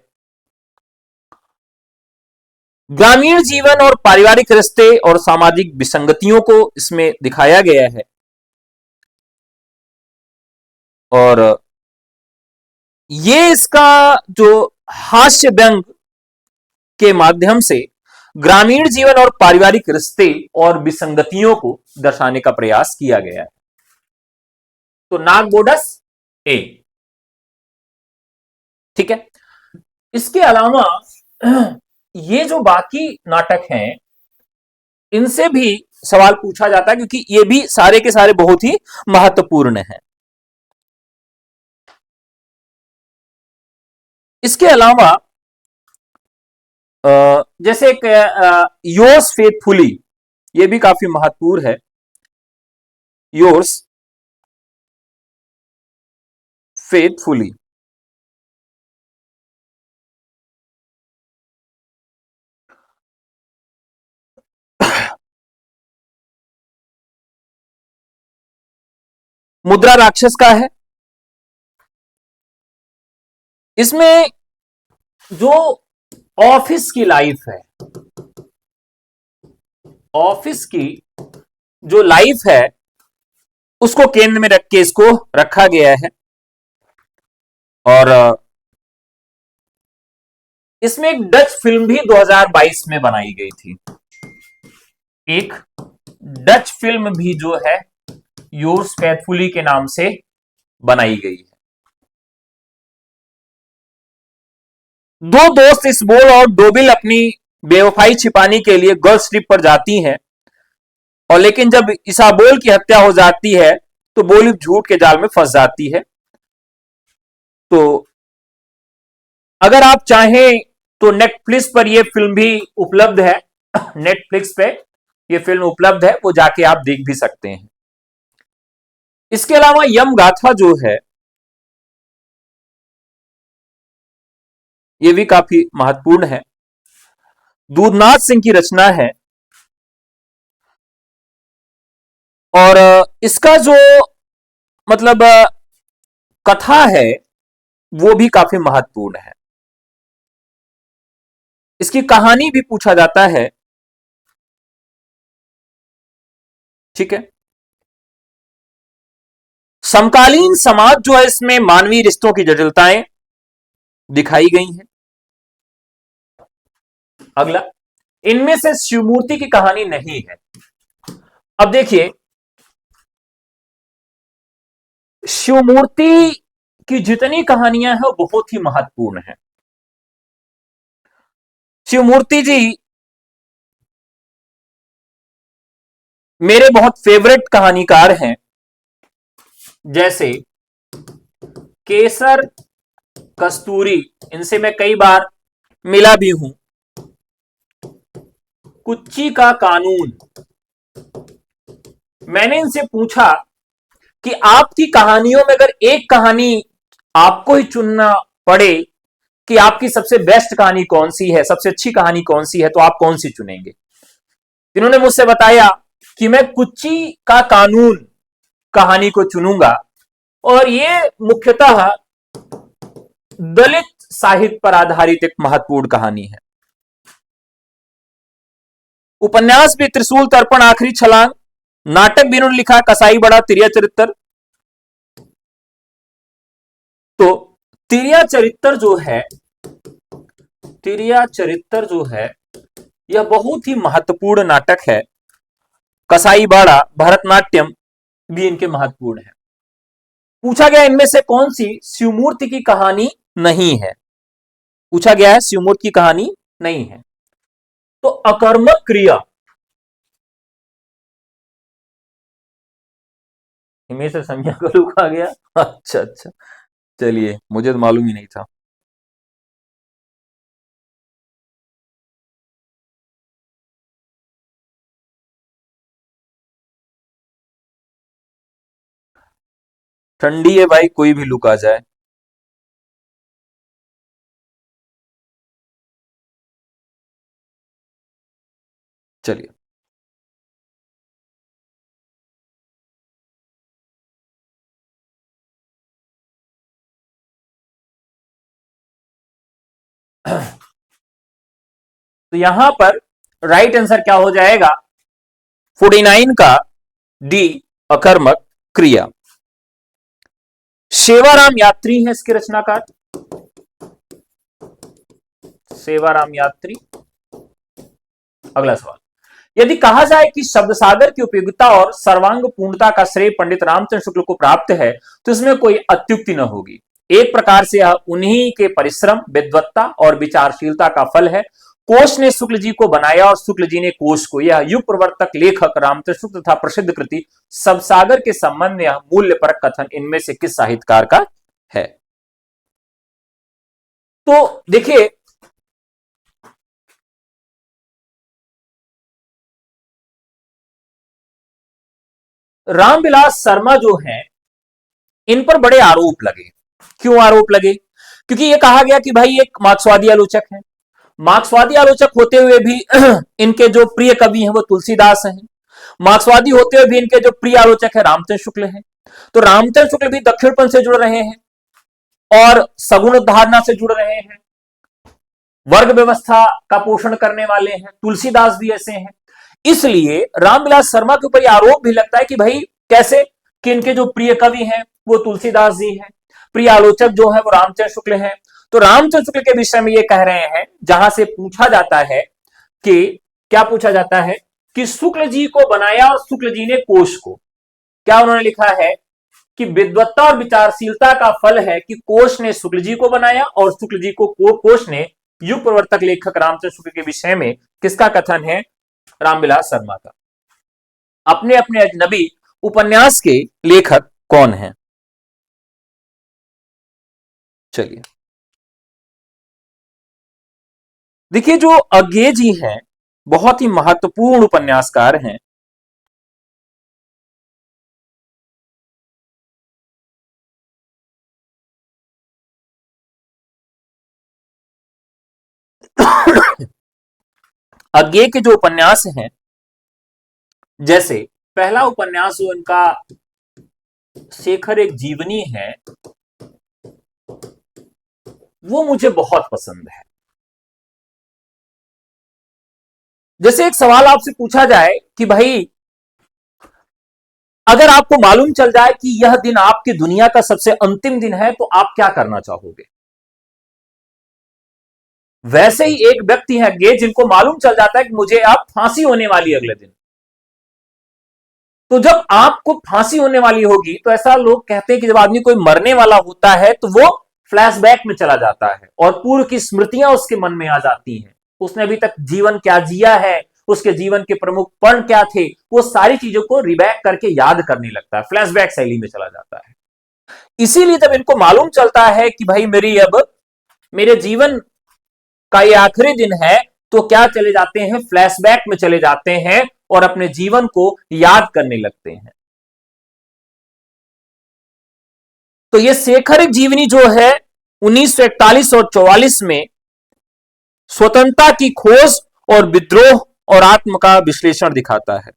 ग्रामीण जीवन और पारिवारिक रिश्ते और सामाजिक विसंगतियों को इसमें दिखाया गया है। और ये इसका जो हास्य व्यंग के माध्यम से ग्रामीण जीवन और पारिवारिक रिश्ते और विसंगतियों को दर्शाने का प्रयास किया गया है। तो नाग बोडस ए। ठीक है। इसके अलावा ये जो बाकी नाटक हैं, इनसे भी सवाल पूछा जाता है, क्योंकि ये भी सारे के सारे बहुत ही महत्वपूर्ण हैं। इसके अलावा जैसे एक योर्स फेथफुली, ये भी काफी महत्वपूर्ण है। योर्स फेथफुली, मुद्रा राक्षस का है। इसमें जो ऑफिस की लाइफ है, ऑफिस की जो लाइफ है, उसको केंद्र में रख के इसको रखा गया है। और इसमें एक डच फिल्म भी 2022 में बनाई गई थी। एक डच फिल्म भी जो है योर्स फेथफुली के नाम से बनाई गई है। 2 दोस्त इसबोल और डोबिल अपनी बेवफाई छिपाने के लिए गर्ल्स ट्रिप पर जाती हैं, और लेकिन जब इसाबोल की हत्या हो जाती है तो बोल झूठ के जाल में फंस जाती है। तो अगर आप चाहें तो नेटफ्लिक्स पर यह फिल्म भी उपलब्ध है। नेटफ्लिक्स पे यह फिल्म उपलब्ध है, वो जाके आप देख भी सकते हैं। इसके अलावा यम गाथा जो है, यह भी काफी महत्वपूर्ण है। दूधनाथ सिंह की रचना है। और इसका जो मतलब कथा है, वो भी काफी महत्वपूर्ण है। इसकी कहानी भी पूछा जाता है। ठीक है। समकालीन समाज जो है, इसमें मानवीय रिश्तों की जटिलताएं दिखाई गई हैं। अगला, इनमें से शिवमूर्ति की कहानी नहीं है। अब देखिए, शिवमूर्ति की जितनी कहानियां हैं वो बहुत ही महत्वपूर्ण है। शिवमूर्ति जी मेरे बहुत फेवरेट कहानीकार हैं। जैसे केसर कस्तूरी, इनसे मैं कई बार मिला भी हूं। कुच्ची का कानून, मैंने इनसे पूछा कि आपकी कहानियों में अगर एक कहानी आपको ही चुनना पड़े कि आपकी सबसे बेस्ट कहानी कौन सी है, सबसे अच्छी कहानी कौन सी है, तो आप कौन सी चुनेंगे। इन्होंने मुझसे बताया कि मैं कुच्ची का कानून कहानी को चुनूंगा और ये मुख्यतः दलित साहित्य पर आधारित एक महत्वपूर्ण कहानी है। उपन्यास भी त्रिशूल तर्पण आखिरी छलांग, नाटक भी इन्होंने लिखा कसाई बड़ा तिरिया चरित्र। तो तिरिया चरित्र जो है यह बहुत ही महत्वपूर्ण नाटक है। कसाई बाड़ा, भरतनाट्यम भी इनके महत्वपूर्ण है। पूछा गया इनमें से कौन सी शिवमूर्ति की कहानी नहीं है, पूछा गया है शिवमूर्ति की कहानी नहीं है। तो अकर्मक क्रिया, हिमेश से संज्ञा को रुका गया। अच्छा अच्छा, चलिए मुझे तो मालूम ही नहीं था। ठंडी है भाई, कोई भी लुका जाए। चलिए तो यहां पर राइट आंसर क्या हो जाएगा, 49 का डी, अकर्मक क्रिया। सेवाराम यात्री है इसके रचनाकार, सेवाराम यात्री। अगला सवाल, यदि कहा जाए कि शब्द सागर की उपयोगिता और सर्वांग पूर्णता का श्रेय पंडित रामचंद्र शुक्ल को प्राप्त है तो इसमें कोई अत्युक्ति न होगी। एक प्रकार से यह उन्हीं के परिश्रम, विद्वत्ता और विचारशीलता का फल है। कोश ने शुक्ल जी को बनाया और शुक्ल जी ने कोश को। यह युग प्रवर्तक लेखक रामचंद्र शुक्ल तथा प्रसिद्ध कृति शब्दसागर के संबंध में मूल्य परक कथन इनमें से किस साहित्यकार का है। तो देखिए, रामविलास शर्मा जो हैं, इन पर बड़े आरोप लगे। क्यों आरोप लगे? क्योंकि यह कहा गया कि भाई एक मार्क्सवादी आलोचक है। मार्क्सवादी आलोचक होते हुए भी इनके जो प्रिय कवि हैं वो तुलसीदास हैं। मार्क्सवादी होते हुए भी इनके जो प्रिय आलोचक है रामचंद्र शुक्ल हैं। तो रामचंद्र शुक्ल भी दक्षिणपंथ से जुड़ रहे हैं और सगुण धारणा से जुड़ रहे हैं, वर्ग व्यवस्था का पोषण करने वाले हैं। तुलसीदास भी ऐसे हैं। इसलिए रामविलास शर्मा के ऊपर आरोप भी लगता है कि भाई कैसे कि इनके जो प्रिय कवि हैं वो तुलसीदास जी हैं, प्रिय आलोचक जो है वो रामचंद्र शुक्ल हैं। तो रामचंद्र शुक्ल के विषय में ये कह रहे हैं, जहां से पूछा जाता है कि क्या पूछा जाता है कि शुक्ल जी को बनाया और शुक्ल जी ने कोश को। क्या उन्होंने लिखा है कि विद्वत्ता और विचारशीलता का फल है कि कोश ने शुक्ल जी को बनाया और शुक्ल जी को कोश ने। युग प्रवर्तक लेखक रामचंद्र शुक्ल के विषय में किसका कथन है? रामविलास शर्मा का। अपने अपने अजनबी उपन्यास के लेखक कौन हैं? चलिए देखिए, जो अज्ञे जी हैं बहुत ही महत्वपूर्ण उपन्यासकार हैं। अज्ञे के जो उपन्यास हैं, जैसे पहला उपन्यास जो इनका शेखर एक जीवनी है, वो मुझे बहुत पसंद है। जैसे एक सवाल आपसे पूछा जाए कि भाई अगर आपको मालूम चल जाए कि यह दिन आपकी दुनिया का सबसे अंतिम दिन है तो आप क्या करना चाहोगे? वैसे ही एक व्यक्ति है गे जिनको मालूम चल जाता है कि मुझे अब फांसी होने वाली है अगले दिन। तो जब आपको फांसी होने वाली होगी तो ऐसा लोग कहते हैं कि जब आदमी कोई मरने वाला होता है तो वो फ्लैशबैक में चला जाता है और पूर्व की स्मृतियां उसके मन में आ जाती हैं। उसने अभी तक जीवन क्या जिया है, उसके जीवन के प्रमुख पल क्या थे, वो सारी चीजों को रिबैक करके याद करने लगता है, फ्लैशबैक शैली में चला जाता है। इसीलिए जब इनको मालूम चलता है कि भाई मेरे जीवन का ये आखिरी दिन है, तो क्या चले जाते हैं, फ्लैशबैक में चले जाते हैं और अपने जीवन को याद करने लगते हैं। तो ये शेखर एक जीवनी जो है 1941 और 44 में स्वतंत्रता की खोज और विद्रोह और आत्म का विश्लेषण दिखाता है।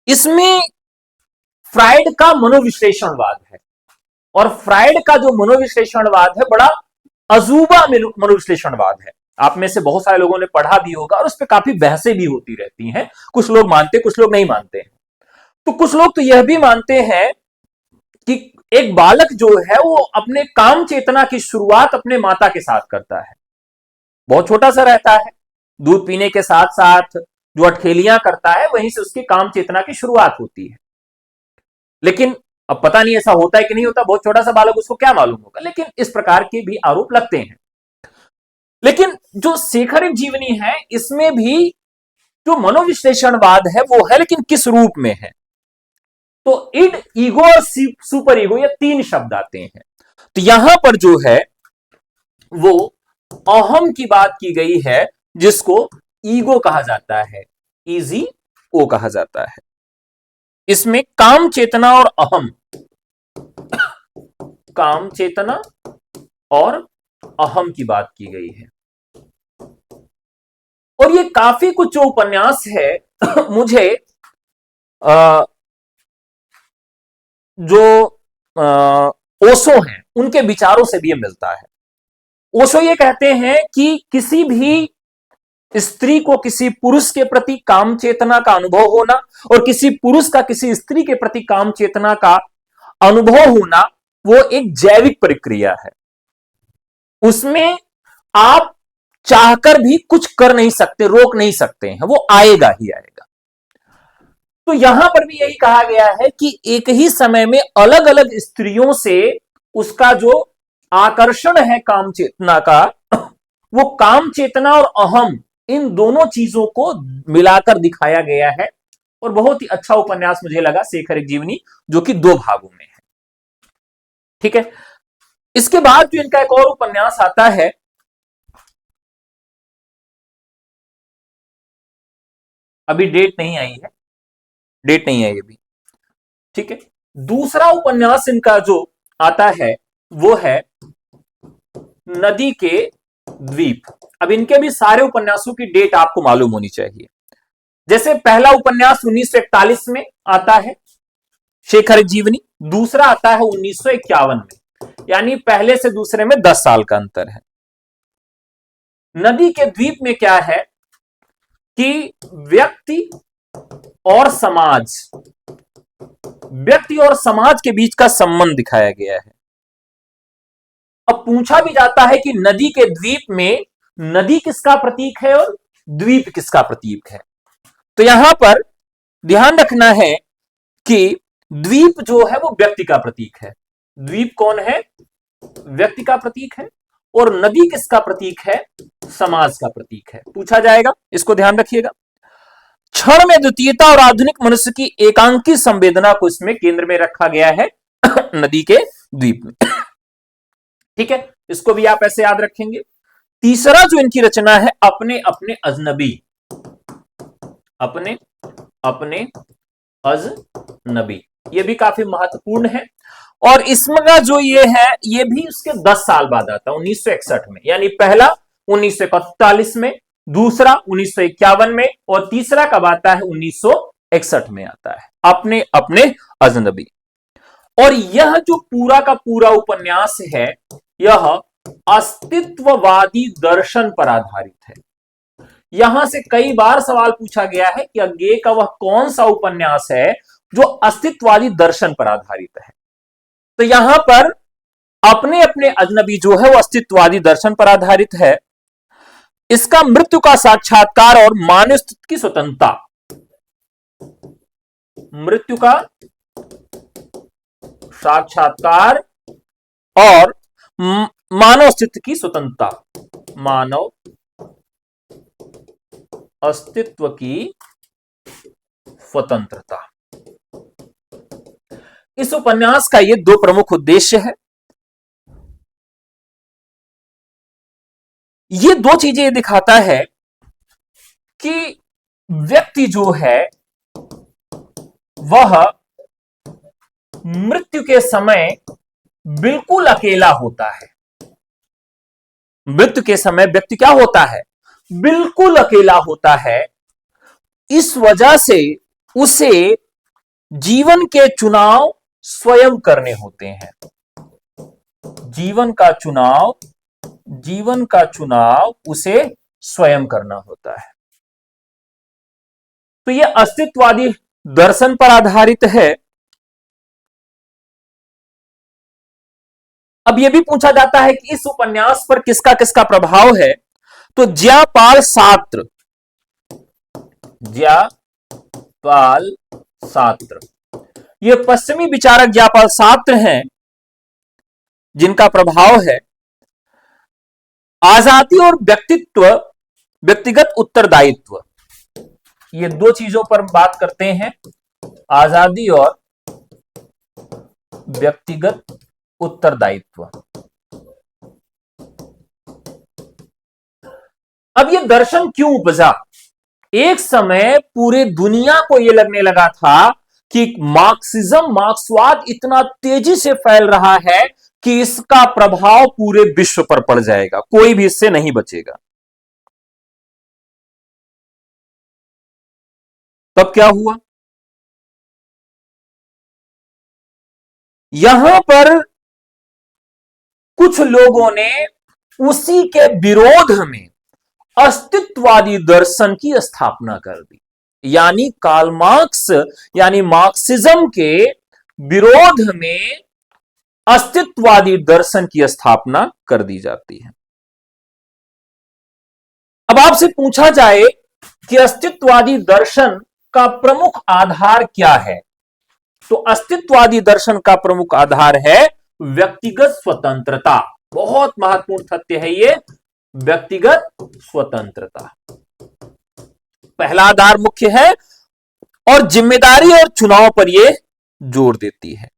इसमें फ्राइड का मनोविश्लेषणवाद है, और फ्राइड का जो मनोविश्लेषणवाद है बड़ा अजूबा मनोविश्लेषणवाद है। आप में से बहुत सारे लोगों ने पढ़ा भी होगा, और उस पर काफी बहसें भी होती रहती हैं। कुछ लोग मानते, कुछ लोग नहीं मानते हैं। तो कुछ लोग तो यह भी मानते हैं कि एक बालक जो है वो अपने काम चेतना की शुरुआत अपने माता के साथ करता है। बहुत छोटा सा रहता है, दूध पीने के साथ साथ जो अठखेलियां करता है वहीं से उसकी काम चेतना की शुरुआत होती है। लेकिन अब पता नहीं ऐसा होता है कि नहीं होता, बहुत छोटा सा बालक, उसको क्या मालूम होगा। लेकिन इस प्रकार के भी आरोप लगते हैं। लेकिन जो शेखर जीवनी है इसमें भी जो मनोविश्लेषणवाद है वो है, लेकिन किस रूप में है। तो इड, ईगो और सुपर ईगो, ये तीन शब्द आते हैं। तो यहां पर जो है वो अहम की बात की गई है, जिसको ईगो कहा जाता है, इजी ओ कहा जाता है। इसमें काम चेतना और अहम, काम चेतना और अहम की बात की गई है। और ये काफी कुछ जो उपन्यास है मुझे जो ओशो हैं उनके विचारों से भी ये मिलता है। ओशो ये कहते हैं कि किसी भी स्त्री को किसी पुरुष के प्रति काम चेतना का अनुभव होना, और किसी पुरुष का किसी स्त्री के प्रति काम चेतना का अनुभव होना, वो एक जैविक प्रक्रिया है। उसमें आप चाहकर भी कुछ कर नहीं सकते, रोक नहीं सकते हैं, वो आएगा ही आएगा। तो यहां पर भी यही कहा गया है कि एक ही समय में अलग अलग स्त्रियों से उसका जो आकर्षण है काम चेतना का, वो काम चेतना और अहम, इन दोनों चीजों को मिलाकर दिखाया गया है। और बहुत ही अच्छा उपन्यास मुझे लगा शेखर जीवनी, जो कि 2 भागों में है। ठीक है, इसके बाद जो इनका एक और उपन्यास आता है, अभी डेट नहीं आई है, डेट नहीं आई अभी। ठीक है, दूसरा उपन्यास इनका जो आता है वो है नदी के द्वीप। अब इनके भी सारे उपन्यासों की डेट आपको मालूम होनी चाहिए। जैसे पहला उपन्यास 1941 में आता है शेखर जीवनी, दूसरा आता है 1951 में, यानी पहले से दूसरे में 10 साल का अंतर है। नदी के द्वीप में क्या है कि व्यक्ति और समाज, व्यक्ति और समाज के बीच का संबंध दिखाया गया है। अब पूछा भी जाता है कि नदी के द्वीप में नदी किसका प्रतीक है और द्वीप किसका प्रतीक है। तो यहां पर ध्यान रखना है कि द्वीप जो है वो व्यक्ति का प्रतीक है। द्वीप कौन है? व्यक्ति का प्रतीक है। और नदी किसका प्रतीक है? समाज का प्रतीक है। पूछा जाएगा, इसको ध्यान रखिएगा। क्षण में द्वितीयता और आधुनिक मनुष्य की एकांकी संवेदना को इसमें केंद्र में रखा गया है नदी के द्वीप में। ठीक है, इसको भी आप ऐसे याद रखेंगे। तीसरा जो इनकी रचना है, अपने अपने अजनबी, अपने अपने अजनबी, ये भी काफी महत्वपूर्ण है। और इसमें जो ये है, ये भी उसके 10 साल बाद आता है, 1961 में। यानी पहला 1941 में, दूसरा 1951 में, और तीसरा कब आता है? 1961 में आता है, अपने अपने अजनबी। और यह जो पूरा का पूरा उपन्यास है, यह अस्तित्ववादी दर्शन पर आधारित है। यहां से कई बार सवाल पूछा गया है कि आगे का वह कौन सा उपन्यास है जो अस्तित्ववादी दर्शन पर आधारित है। तो यहां पर अपने अपने अजनबी जो है वो अस्तित्ववादी दर्शन पर आधारित है। इसका मृत्यु का साक्षात्कार और मानव अस्तित्व की स्वतंत्रता, मृत्यु का साक्षात्कार और मानव अस्तित्व की स्वतंत्रता, मानव अस्तित्व की स्वतंत्रता, इस उपन्यास का ये 2 प्रमुख उद्देश्य है। ये 2 चीजें दिखाता है कि व्यक्ति जो है वह मृत्यु के समय बिल्कुल अकेला होता है। मृत्यु के समय व्यक्ति क्या होता है? बिल्कुल अकेला होता है। इस वजह से उसे जीवन के चुनाव स्वयं करने होते हैं। जीवन का चुनाव उसे स्वयं करना होता है। तो यह अस्तित्ववादी दर्शन पर आधारित है। अब यह भी पूछा जाता है कि इस उपन्यास पर किसका किसका प्रभाव है। तो ज्यापाल सात्र, ये पश्चिमी विचारक ज्यापाल सात्र हैं जिनका प्रभाव है। आजादी और व्यक्तिगत उत्तरदायित्व, ये दो चीजों पर बात करते हैं, आजादी और व्यक्तिगत उत्तरदायित्व। अब ये दर्शन क्यों उपजा? एक समय पूरे दुनिया को यह लगने लगा था कि मार्क्सवाद इतना तेजी से फैल रहा है कि इसका प्रभाव पूरे विश्व पर पड़ जाएगा, कोई भी इससे नहीं बचेगा। तब क्या हुआ? यहां पर कुछ लोगों ने उसी के विरोध में अस्तित्ववादी दर्शन की स्थापना कर दी। यानी कार्ल मार्क्स यानी मार्क्सिज्म के विरोध में अस्तित्ववादी दर्शन की स्थापना कर दी जाती है। अब आपसे पूछा जाए कि अस्तित्ववादी दर्शन का प्रमुख आधार क्या है, तो अस्तित्ववादी दर्शन का प्रमुख आधार है व्यक्तिगत स्वतंत्रता। बहुत महत्वपूर्ण तथ्य है ये, व्यक्तिगत स्वतंत्रता पहला आधार मुख्य है, और जिम्मेदारी और चुनाव पर यह जोर देती है।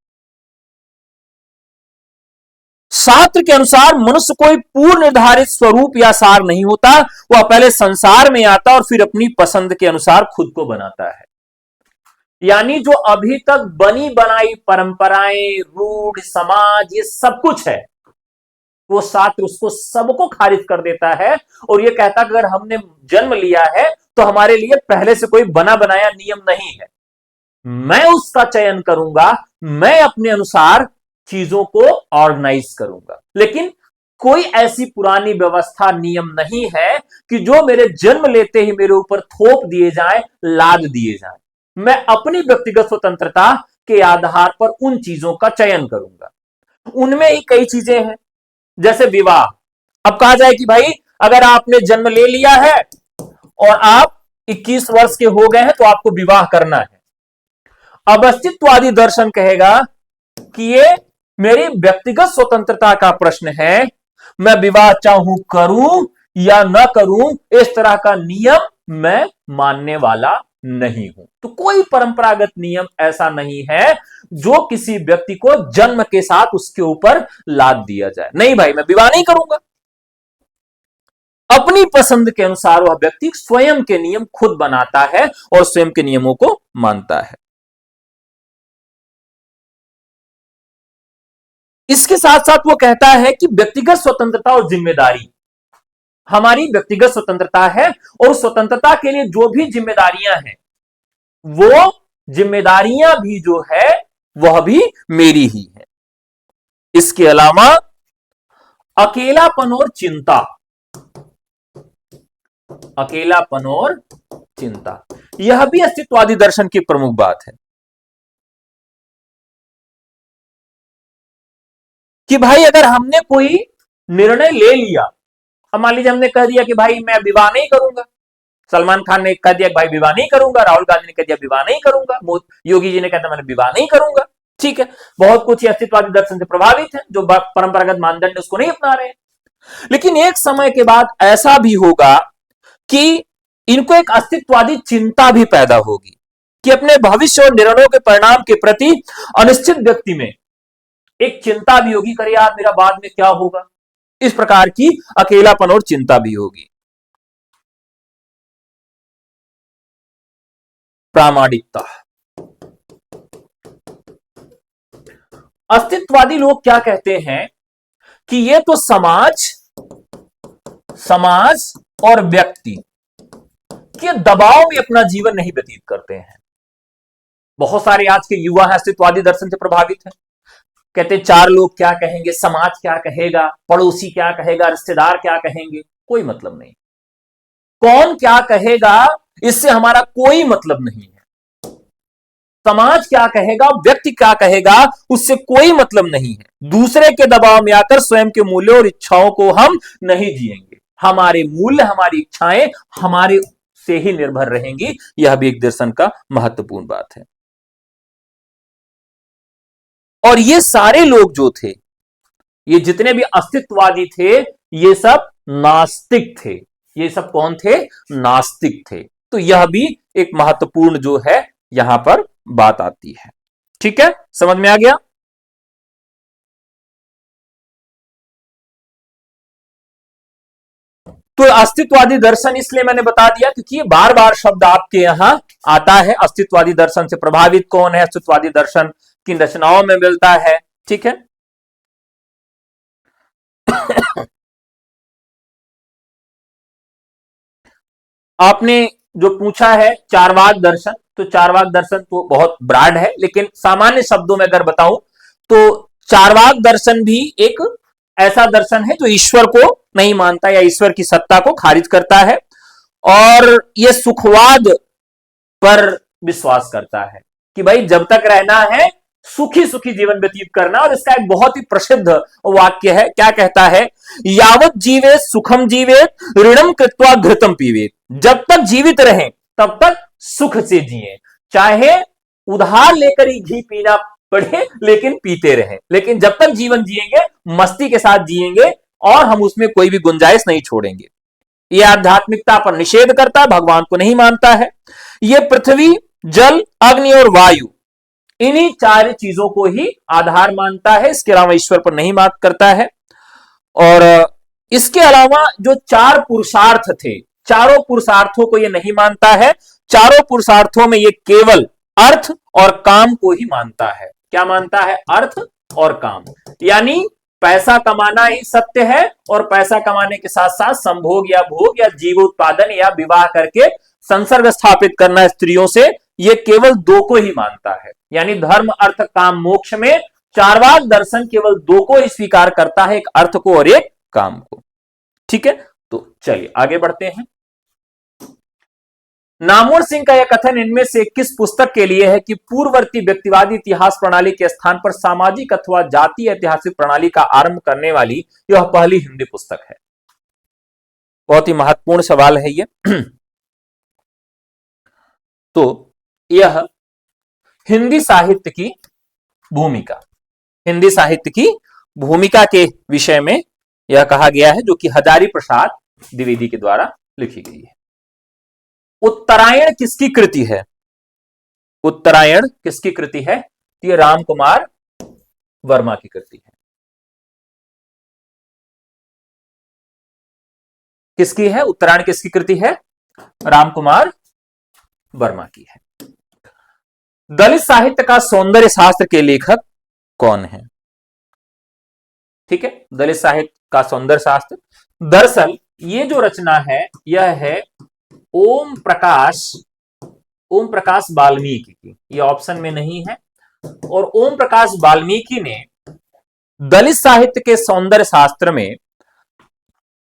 शास्त्र के अनुसार मनुष्य कोई पूर्व निर्धारित स्वरूप या सार नहीं होता, वह पहले संसार में आता और फिर अपनी पसंद के अनुसार खुद को बनाता है। यानी जो अभी तक बनी बनाई परंपराएं, रूढ़, समाज, ये सब कुछ है, वो शास्त्र उसको सबको खारिज कर देता है और ये कहता कि अगर हमने जन्म लिया है तो हमारे लिए पहले से कोई बना बनाया नियम नहीं है, मैं उसका चयन करूंगा, मैं अपने अनुसार चीजों को ऑर्गेनाइज करूंगा। लेकिन कोई ऐसी पुरानी व्यवस्था, नियम नहीं है कि जो मेरे जन्म लेते ही मेरे ऊपर थोप दिए जाए, लाद दिए जाए। मैं अपनी व्यक्तिगत स्वतंत्रता के आधार पर उन चीजों का चयन करूंगा। उनमें ही कई चीजें हैं, जैसे विवाह। अब कहा जाए कि भाई अगर आपने जन्म ले लिया है और आप 21 वर्ष के हो गए हैं तो आपको विवाह करना है। अब अस्तित्ववादी दर्शन कहेगा कि ये मेरी व्यक्तिगत स्वतंत्रता का प्रश्न है, मैं विवाह चाहूं करूं या ना करूं, इस तरह का नियम मैं मानने वाला नहीं हूं। तो कोई परंपरागत नियम ऐसा नहीं है जो किसी व्यक्ति को जन्म के साथ उसके ऊपर लाद दिया जाए। नहीं भाई, मैं विवाह नहीं करूंगा। अपनी पसंद के अनुसार वह व्यक्ति स्वयं के नियम खुद बनाता है और स्वयं के नियमों को मानता है। इसके साथ साथ वो कहता है कि व्यक्तिगत स्वतंत्रता और जिम्मेदारी, हमारी व्यक्तिगत स्वतंत्रता है और स्वतंत्रता के लिए जो भी जिम्मेदारियां हैं, वो जिम्मेदारियां भी जो है वह भी मेरी ही है। इसके अलावा अकेलापन और चिंता, यह भी अस्तित्ववादी दर्शन की प्रमुख बात है कि भाई अगर हमने कोई निर्णय ले लिया, अब मान लीजिए हमने कह दिया कि भाई मैं विवाह नहीं करूंगा, सलमान खान ने कह दिया कि भाई विवाह नहीं करूंगा, राहुल गांधी ने कह दिया विवाह नहीं करूंगा, योगी जी ने कहता मैंने विवाह नहीं करूंगा। ठीक है, बहुत कुछ अस्तित्ववादी दर्शन से प्रभावित है, जो परंपरागत मानदंड उसको नहीं अपना रहे हैं। लेकिन एक समय के बाद ऐसा भी होगा कि इनको एक अस्तित्ववादी चिंता भी पैदा होगी कि अपने भविष्य और निर्णयों के परिणाम के प्रति अनिश्चित व्यक्ति में एक चिंता भी होगी, करे यार मेरा बाद में क्या होगा। इस प्रकार की अकेलापन और चिंता भी होगी। प्रामाणिकता, अस्तित्ववादी लोग क्या कहते हैं कि ये तो समाज और व्यक्ति के दबाव में अपना जीवन नहीं व्यतीत करते हैं। बहुत सारे आज के युवा हैं अस्तित्ववादी दर्शन से प्रभावित हैं। कहते हैं चार लोग क्या कहेंगे, समाज क्या कहेगा, पड़ोसी क्या कहेगा, रिश्तेदार क्या कहेंगे, कोई मतलब नहीं। कौन क्या कहेगा इससे हमारा कोई मतलब नहीं है। समाज क्या कहेगा, व्यक्ति क्या कहेगा, उससे कोई मतलब नहीं है। दूसरे के दबाव में आकर स्वयं के मूल्यों और इच्छाओं को हम नहीं जिएंगे। हमारे मूल्य, हमारी इच्छाएं हमारे से ही निर्भर रहेंगी। यह भी एक दर्शन का महत्वपूर्ण बात है। और ये सारे लोग जो थे, ये जितने भी अस्तित्ववादी थे, ये सब नास्तिक थे। ये सब कौन थे? नास्तिक थे। तो यह भी एक महत्वपूर्ण जो है यहां पर बात आती है। ठीक है, समझ में आ गया? तो अस्तित्ववादी दर्शन इसलिए मैंने बता दिया क्योंकि ये बार बार शब्द आपके यहां आता है। अस्तित्ववादी दर्शन से प्रभावित कौन है, अस्तित्ववादी दर्शन किन रचनाओं में मिलता है। ठीक है, आपने जो पूछा है चारवाक दर्शन, तो चारवाक दर्शन तो बहुत ब्रॉड है, लेकिन सामान्य शब्दों में अगर बताऊं तो चारवाक दर्शन भी एक ऐसा दर्शन है जो ईश्वर को नहीं मानता या ईश्वर की सत्ता को खारिज करता है, और यह सुखवाद पर विश्वास करता है कि भाई जब तक रहना है सुखी सुखी जीवन व्यतीत करना। और इसका एक बहुत ही प्रसिद्ध वाक्य है, क्या कहता है? यावत जीवे सुखम जीवेत, ऋणम कृत्वा घृतम पीवेत। जब तक जीवित रहें तब तक सुख से जिए, चाहे उधार लेकर ही घी पीना पड़े लेकिन पीते रहें। लेकिन जब तक जीवन जिएंगे मस्ती के साथ जिएंगे और हम उसमें कोई भी गुंजाइश नहीं छोड़ेंगे। यह आध्यात्मिकता पर निषेध करता है, भगवान को नहीं मानता है। यह पृथ्वी, जल, अग्नि और वायु, इन्हीं चार चीजों को ही आधार मानता है, इसके अलावा ईश्वर पर नहीं बात करता है। और इसके अलावा जो चार पुरुषार्थ थे, चारों पुरुषार्थों को यह नहीं मानता है। चारों पुरुषार्थों में यह केवल अर्थ और काम को ही मानता है। क्या मानता है? अर्थ और काम। यानी पैसा कमाना ही सत्य है, और पैसा कमाने के साथ साथ संभोग या भोग या जीवोत्पादन या विवाह करके संसर्ग स्थापित करना स्त्रियों से, ये केवल दो को ही मानता है। यानी धर्म, अर्थ, काम, मोक्ष में चारवाक दर्शन केवल दो को ही स्वीकार करता है, एक अर्थ को और एक काम को। ठीक है, तो चलिए आगे बढ़ते हैं। नामवर सिंह का यह कथन इनमें से किस पुस्तक के लिए है कि पूर्ववर्ती व्यक्तिवादी इतिहास प्रणाली के स्थान पर सामाजिक अथवा जातीय ऐतिहासिक प्रणाली का आरंभ करने वाली यह पहली हिंदी पुस्तक है? बहुत ही महत्वपूर्ण सवाल है ये। तो यह हिंदी साहित्य की भूमिका, हिंदी साहित्य की भूमिका के विषय में यह कहा गया है, जो कि हजारी प्रसाद द्विवेदी के द्वारा लिखी गई है। उत्तरायण किसकी कृति है? उत्तरायण किसकी कृति है? ये राम कुमार वर्मा की कृति है। किसकी है? उत्तरायण किसकी कृति है? राम कुमार वर्मा की है। दलित साहित्य का सौंदर्य शास्त्र के लेखक कौन है? ठीक है, दलित साहित्य का सौंदर्य शास्त्र, दरअसल ये जो रचना है यह है ओम प्रकाश वाल्मीकि की। ये ऑप्शन में नहीं है। और ओम प्रकाश वाल्मीकि ने दलित साहित्य के सौंदर्य शास्त्र में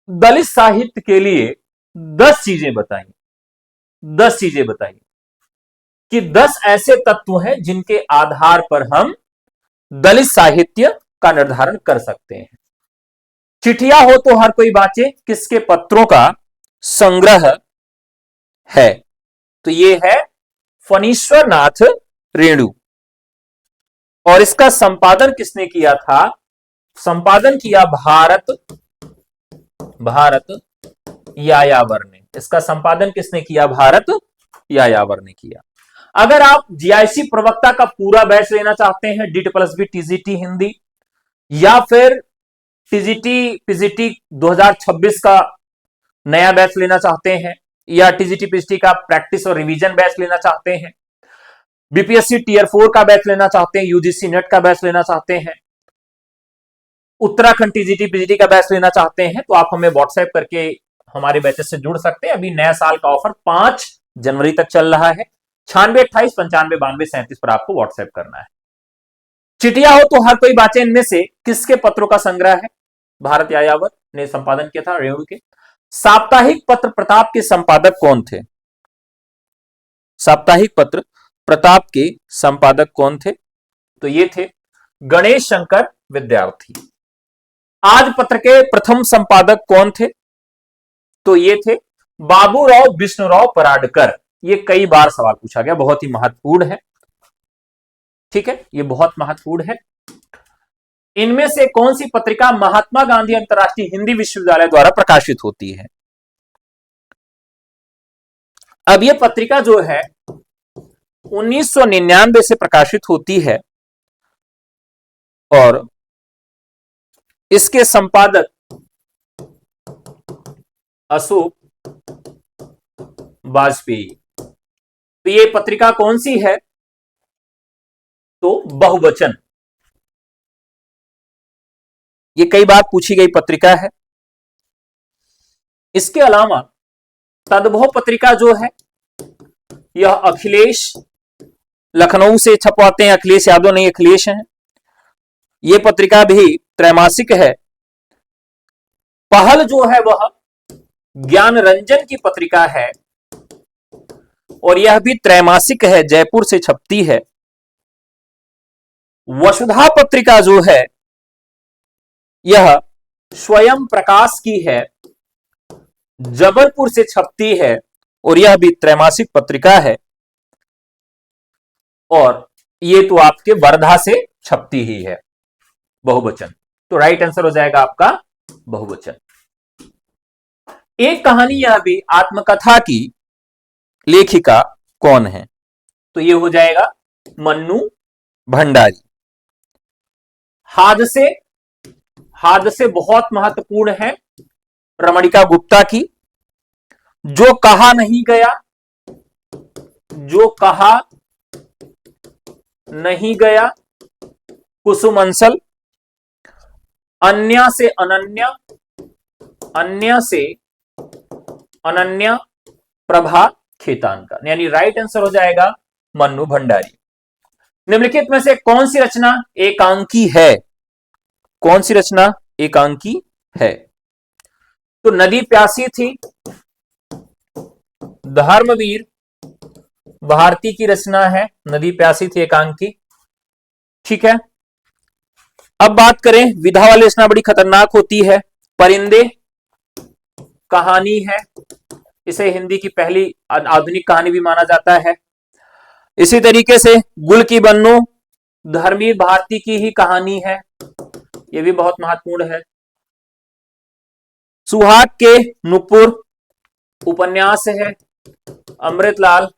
दलित साहित्य के लिए 10 चीजें बताई। 10 चीजें बताई कि 10 ऐसे तत्व हैं जिनके आधार पर हम दलित साहित्य का निर्धारण कर सकते हैं। चिट्ठिया हो तो हर कोई बाँचे किसके पत्रों का संग्रह है? तो ये है फणीश्वर नाथ रेणु। और इसका संपादन किसने किया था? संपादन किया भारत यायावर ने। इसका संपादन किसने किया? भारत यायावर ने किया। अगर आप जीआईसी प्रवक्ता का पूरा बैच लेना चाहते हैं, DSSB टीजीटी हिंदी, या फिर टीजीटी पीजीटी 2026 का नया बैच लेना चाहते हैं, या टीजीटी पीजीटी का प्रैक्टिस और रिवीजन बैच लेना चाहते हैं, बीपीएससी टीयर 4 का बैच लेना चाहते हैं, यूजीसी नेट का बैच लेना चाहते हैं, उत्तराखंड टीजीटी पीजीटी का बैच लेना चाहते हैं, तो आप हमें व्हाट्सएप करके हमारे बैचेस से जुड़ सकते हैं। अभी नया साल का ऑफर 5 जनवरी तक चल रहा है। 9628 95 92 37 पर आपको व्हाट्सएप करना है। चिटिया हो तो हर कोई बातें इनमें से किसके पत्रों का संग्रह है? भारत यायावर ने संपादन किया था, रेणु के। साप्ताहिक पत्र प्रताप के संपादक कौन थे? साप्ताहिक पत्र प्रताप के संपादक कौन थे? तो ये थे गणेश शंकर विद्यार्थी। आज पत्र के प्रथम संपादक कौन थे? तो ये थे बाबूराव विष्णुराव पराडकर। ये कई बार सवाल पूछा गया, बहुत ही महत्वपूर्ण है। ठीक है, ये बहुत महत्वपूर्ण है। इनमें से कौन सी पत्रिका महात्मा गांधी अंतरराष्ट्रीय हिंदी विश्वविद्यालय द्वारा प्रकाशित होती है? अब यह पत्रिका जो है 1999 से प्रकाशित होती है और इसके संपादक अशोक वाजपेयी। तो ये पत्रिका कौन सी है? तो बहुवचन। ये कई बार पूछी गई पत्रिका है। इसके अलावा तद्भव पत्रिका जो है यह अखिलेश लखनऊ से छपवाते हैं, अखिलेश यादव नहीं, अखिलेश हैं। यह पत्रिका भी त्रैमासिक है। पहल जो है वह ज्ञान रंजन की पत्रिका है और यह भी त्रैमासिक है, जयपुर से छपती है। वसुधा पत्रिका जो है यह स्वयं प्रकाश की है, जबलपुर से छपती है और यह भी त्रैमासिक पत्रिका है और ये तो आपके वर्धा से छपती ही है। बहुवचन। तो राइट आंसर हो जाएगा आपका बहुवचन। एक कहानी यह भी आत्मकथा की लेखिका कौन है? तो ये हो जाएगा मन्नू भंडारी। हादसे बहुत महत्वपूर्ण है रमणिका गुप्ता की। जो कहा नहीं गया, जो कहा नहीं गया, कुसुम अंसल। अन्य से अनन्या, अन्य से अनन्या प्रभा खेतान का, यानी राइट आंसर हो जाएगा मन्नू भंडारी। निम्नलिखित में से कौन सी रचना एकांकी है? कौन सी रचना एकांकी है? तो नदी प्यासी थी, धर्मवीर भारती की रचना है, नदी प्यासी थी एकांकी। ठीक है, अब बात करें विधा वाली रचना बड़ी खतरनाक होती है। परिंदे कहानी है, इसे हिंदी की पहली आधुनिक कहानी भी माना जाता है। इसी तरीके से गुल की बन्नो धर्मवीर भारती की ही कहानी है, यह भी बहुत महत्वपूर्ण है। सुहाग के नुपुर उपन्यास है अमृतलाल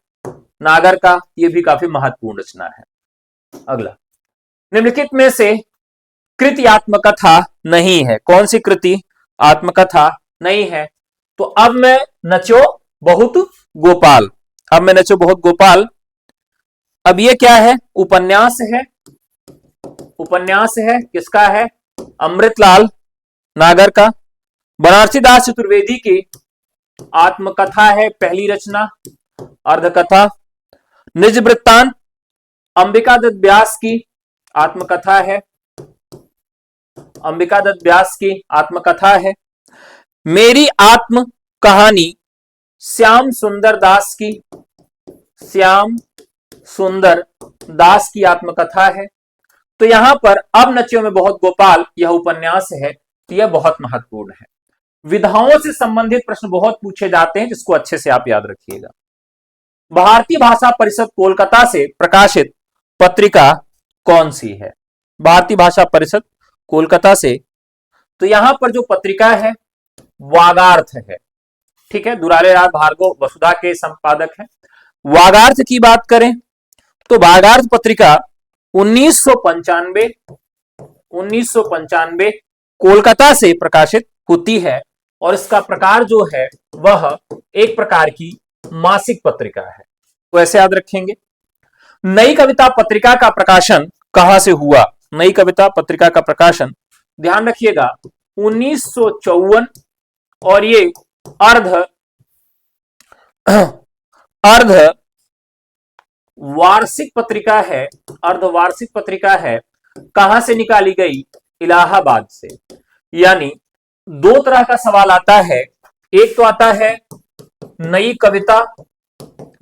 नागर का, यह भी काफी महत्वपूर्ण रचना है। अगला, निम्नलिखित में से कृति आत्मकथा नहीं है। कौन सी कृति आत्मकथा नहीं है? तो अब मैं नचो बहुत गोपाल, अब मैं नचो बहुत गोपाल। अब ये क्या है? उपन्यास है। उपन्यास है, किसका है? अमृतलाल नागर का। बनारसी दास चतुर्वेदी की आत्मकथा है, पहली रचना अर्धकथा। निज वृत्तांत अंबिका दत्त व्यास की आत्मकथा है, अंबिका दत्त व्यास की आत्मकथा है। मेरी आत्म कहानी श्याम सुंदर दास की, श्याम सुंदर दास की आत्मकथा है। तो यहां पर अब नचियों में बहुत गोपाल यह उपन्यास है, तो यह बहुत महत्वपूर्ण है। विधाओं से संबंधित प्रश्न बहुत पूछे जाते हैं, जिसको अच्छे से आप याद रखिएगा। भारतीय भाषा परिषद कोलकाता से प्रकाशित पत्रिका कौन सी है? भारतीय भाषा परिषद कोलकाता से, तो यहां पर जो पत्रिका है वागार्थ है। ठीक है, दुलारे लाल भार्गव वसुधा के संपादक हैं। वागार्थ की बात करें तो वागार्थ पत्रिका 1995 कोलकाता से प्रकाशित होती है और इसका प्रकार जो है वह एक प्रकार की मासिक पत्रिका है। तो ऐसे याद रखेंगे। नई कविता पत्रिका का प्रकाशन कहां से हुआ? नई कविता पत्रिका का प्रकाशन ध्यान रखिएगा 1954 और ये अर्ध वार्षिक पत्रिका है, अर्धवार्षिक पत्रिका है, कहां से निकाली गई? इलाहाबाद से। यानी दो तरह का सवाल आता है, एक तो आता है नई कविता,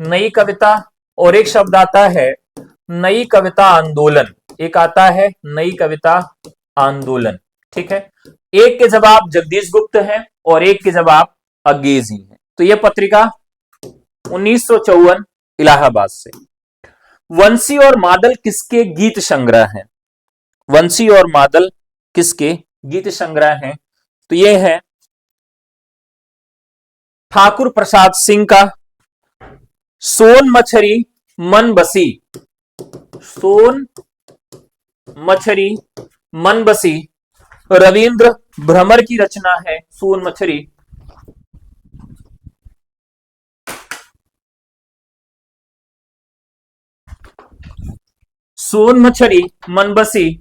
नई कविता, और एक शब्द आता है नई कविता आंदोलन। एक आता है नई कविता आंदोलन, ठीक है। एक के जवाब जगदीश गुप्त है और एक के जवाब अंगेजी है। तो यह पत्रिका 1954 इलाहाबाद से। वंशी और मादल किसके गीत संग्रह हैं? वंशी और मादल किसके गीत संग्रह हैं? तो यह है ठाकुर प्रसाद सिंह का सोन मछरी मन बसी। सोन मछरी मन बसी रविंद्र भ्रमर की रचना है सोन मछरी। सोन मछरी मन बसी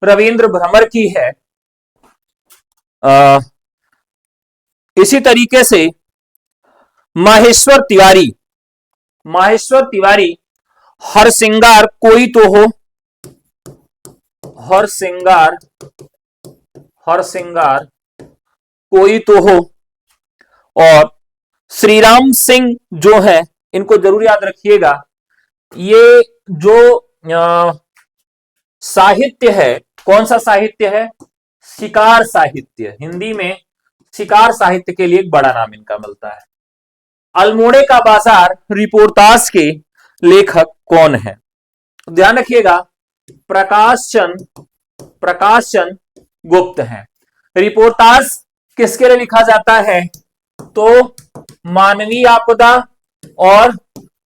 रविंद्र भ्रमर की है। इसी तरीके से माहेश्वर तिवारी, माहेश्वर तिवारी हर सिंगार कोई तो हो, हर सिंगार, हर सिंगार कोई तो हो, और श्री राम सिंह जो है, इनको जरूर याद रखिएगा, ये जो साहित्य है, कौन सा साहित्य है? शिकार साहित्य। हिंदी में शिकार साहित्य के लिए एक बड़ा नाम इनका मिलता है। अल्मोड़े का बाजार रिपोर्टाज के लेखक कौन है? ध्यान रखिएगा, प्रकाश चंद गुप्त हैं। रिपोर्टाज किसके लिए लिखा जाता है? तो मानवीय आपदा और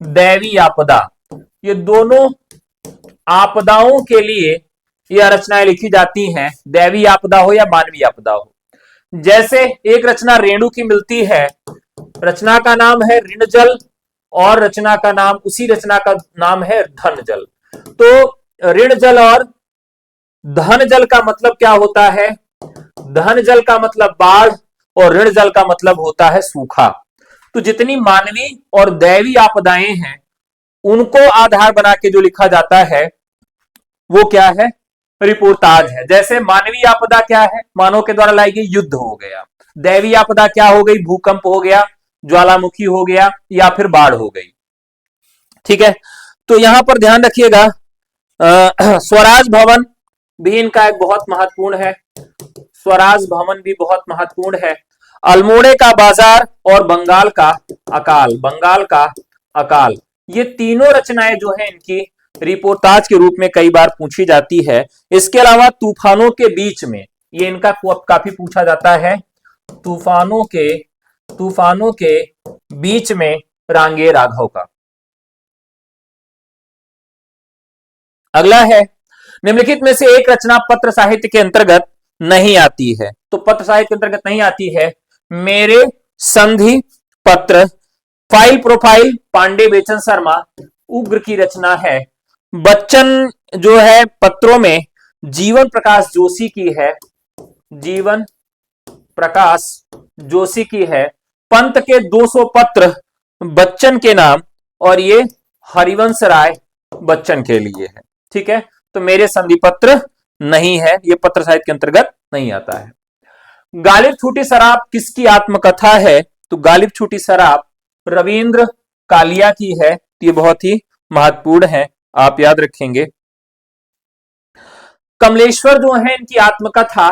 दैवीय आपदा, ये दोनों आपदाओं के लिए यह रचनाएं लिखी जाती हैं, दैवीय आपदा हो या मानवीय आपदा हो। जैसे एक रचना रेणु की मिलती है, रचना का नाम है ऋणजल और रचना का नाम, उसी रचना का नाम है धनजल। तो ऋणजल और धनजल का मतलब क्या होता है? धनजल का मतलब बाढ़ और ऋणजल का मतलब होता है सूखा। तो जितनी मानवीय और दैवीय आपदाएं हैं, उनको आधार बना के जो लिखा जाता है वो क्या है? रिपोर्टाज है। जैसे मानवीय आपदा क्या है? मानव के द्वारा लाई गई युद्ध हो गया। दैवीय आपदा क्या हो गई? भूकंप हो गया, ज्वालामुखी हो गया, या फिर बाढ़ हो गई। ठीक है, तो यहां पर ध्यान रखिएगा, स्वराज भवन भी इनका एक बहुत महत्वपूर्ण है, स्वराज भवन भी बहुत महत्वपूर्ण है। अल्मोड़े का बाजार और बंगाल का अकाल, बंगाल का अकाल, ये तीनों रचनाएं जो है इनकी रिपोर्टाज के रूप में कई बार पूछी जाती है। इसके अलावा तूफानों के बीच में, ये इनका काफी पूछा जाता है, तूफानों के बीच में रांगे राघव का। अगला है, निम्नलिखित में से एक रचना पत्र साहित्य के अंतर्गत नहीं आती है। तो पत्र साहित्य के अंतर्गत नहीं आती है मेरे संधि पत्र, फाइल प्रोफाइल पांडे बेचन शर्मा, उग्र की रचना है। बच्चन जो है पत्रों में जीवन प्रकाश जोशी की है, जीवन प्रकाश जोशी की है। पंत के 200 पत्र बच्चन के नाम, और ये हरिवंश राय बच्चन के लिए है। ठीक है, तो मेरे संधि पत्र नहीं है, ये पत्र साहित्य के अंतर्गत नहीं आता है। गालिब छूटी शराब किसकी आत्मकथा है? तो गालिब छूटी शराब रविंद्र कालिया की है। ये बहुत ही महत्वपूर्ण है, आप याद रखेंगे। कमलेश्वर जो है, इनकी आत्मकथा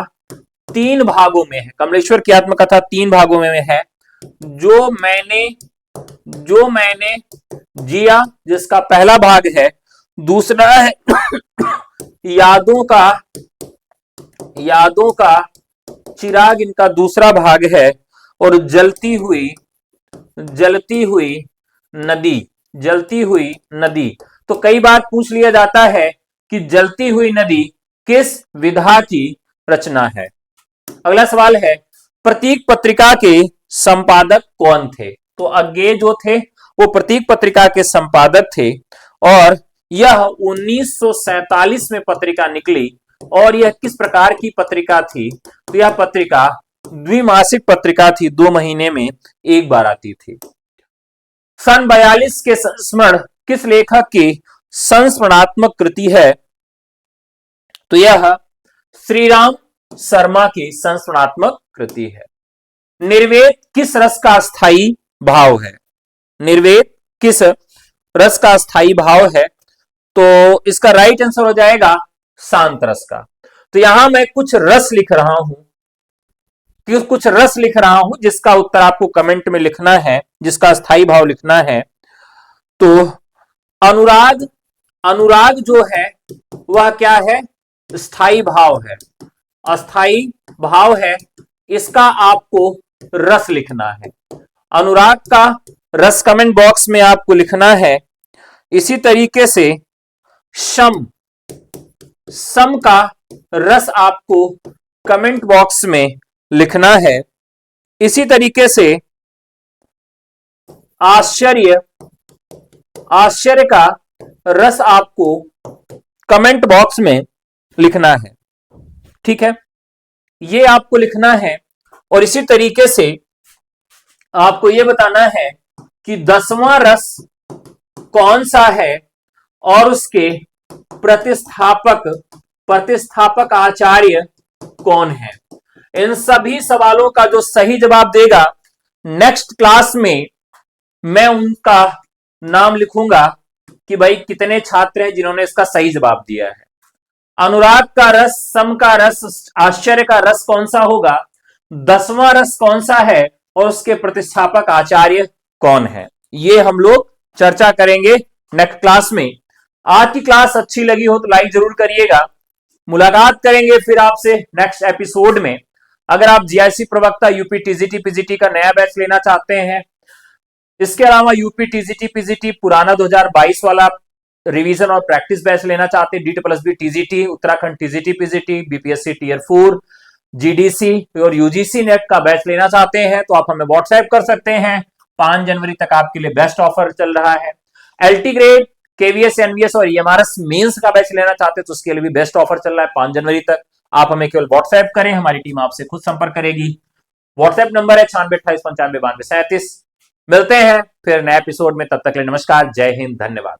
3 भागों में है। कमलेश्वर की आत्मकथा 3 भागों में है। जो मैंने जिया, जिसका पहला भाग है, दूसरा है यादों का चिराग, इनका दूसरा भाग है, और जलती हुई नदी। तो कई बार पूछ लिया जाता है कि जलती हुई नदी किस विधा की रचना है। अगला सवाल है, प्रतीक पत्रिका के संपादक कौन थे? तो अज्ञे जो थे वो प्रतीक पत्रिका के संपादक थे, और यह 1947 में पत्रिका निकली। और यह किस प्रकार की पत्रिका थी? तो यह पत्रिका द्विमासिक पत्रिका थी, 2 महीने में एक बार आती थी। सन 42 के संस्मरण किस लेखक की संस्मरणात्मक कृति है? तो यह श्रीराम शर्मा की संस्मरणात्मक कृति है। निर्वेद किस रस का स्थायी भाव है? निर्वेद किस रस का स्थायी भाव है? तो इसका राइट आंसर हो जाएगा शांत रस का। तो यहां मैं कुछ रस लिख रहा हूं, कुछ रस लिख रहा हूं जिसका उत्तर आपको कमेंट में लिखना है, जिसका स्थायी भाव लिखना है। तो अनुराग, अनुराग जो है वह क्या है? स्थायी भाव है, अस्थाई भाव है, इसका आपको रस लिखना है। अनुराग का रस कमेंट बॉक्स में आपको लिखना है। इसी तरीके से सम, सम का रस आपको कमेंट बॉक्स में लिखना है। इसी तरीके से आश्चर्य, आश्चर्य का रस आपको कमेंट बॉक्स में लिखना है। ठीक है, ये आपको लिखना है। और इसी तरीके से आपको यह बताना है कि 10वां रस कौन सा है और उसके प्रतिस्थापक, प्रतिस्थापक आचार्य कौन है। इन सभी सवालों का जो सही जवाब देगा, नेक्स्ट क्लास में मैं उनका नाम लिखूंगा कि भाई कितने छात्र हैं जिन्होंने इसका सही जवाब दिया है। अनुराग का रस, सम का रस, आश्चर्य का रस कौन सा होगा, 10वां रस कौन सा है और उसके प्रतिस्थापक आचार्य कौन है, ये हम लोग चर्चा करेंगे नेक्स्ट क्लास में। आज की क्लास अच्छी लगी हो तो लाइक जरूर करिएगा। मुलाकात करेंगे फिर आपसे नेक्स्ट एपिसोड में। अगर आप जीआईसी प्रवक्ता यूपी टीजीटी पीजीटी का नया बैच लेना चाहते हैं, इसके अलावा यूपी टीजीटी पीजीटी पुराना 2022 वाला रिवीजन और प्रैक्टिस बैच लेना चाहते हैं, DT+B TGT, Uttarakhand TGT PGT, BPSC tier 4, GDC और यूजीसी नेट का बैच लेना चाहते हैं तो आप हमें व्हाट्सएप कर सकते हैं। 5 जनवरी तक आपके लिए बेस्ट ऑफर चल रहा है। एलटी ग्रेड, केवीएस, एनवीएस और ईएमआरएस मेंस का बैच लेना चाहते हैं तो उसके लिए भी बेस्ट ऑफर चल रहा है 5 जनवरी तक। आप हमें केवल व्हाट्सएप करें, हमारी टीम आपसे खुद संपर्क करेगी। व्हाट्सएप नंबर है 9628959237। मिलते हैं फिर नए एपिसोड में, तब तक के लिए नमस्कार, जय हिंद, धन्यवाद।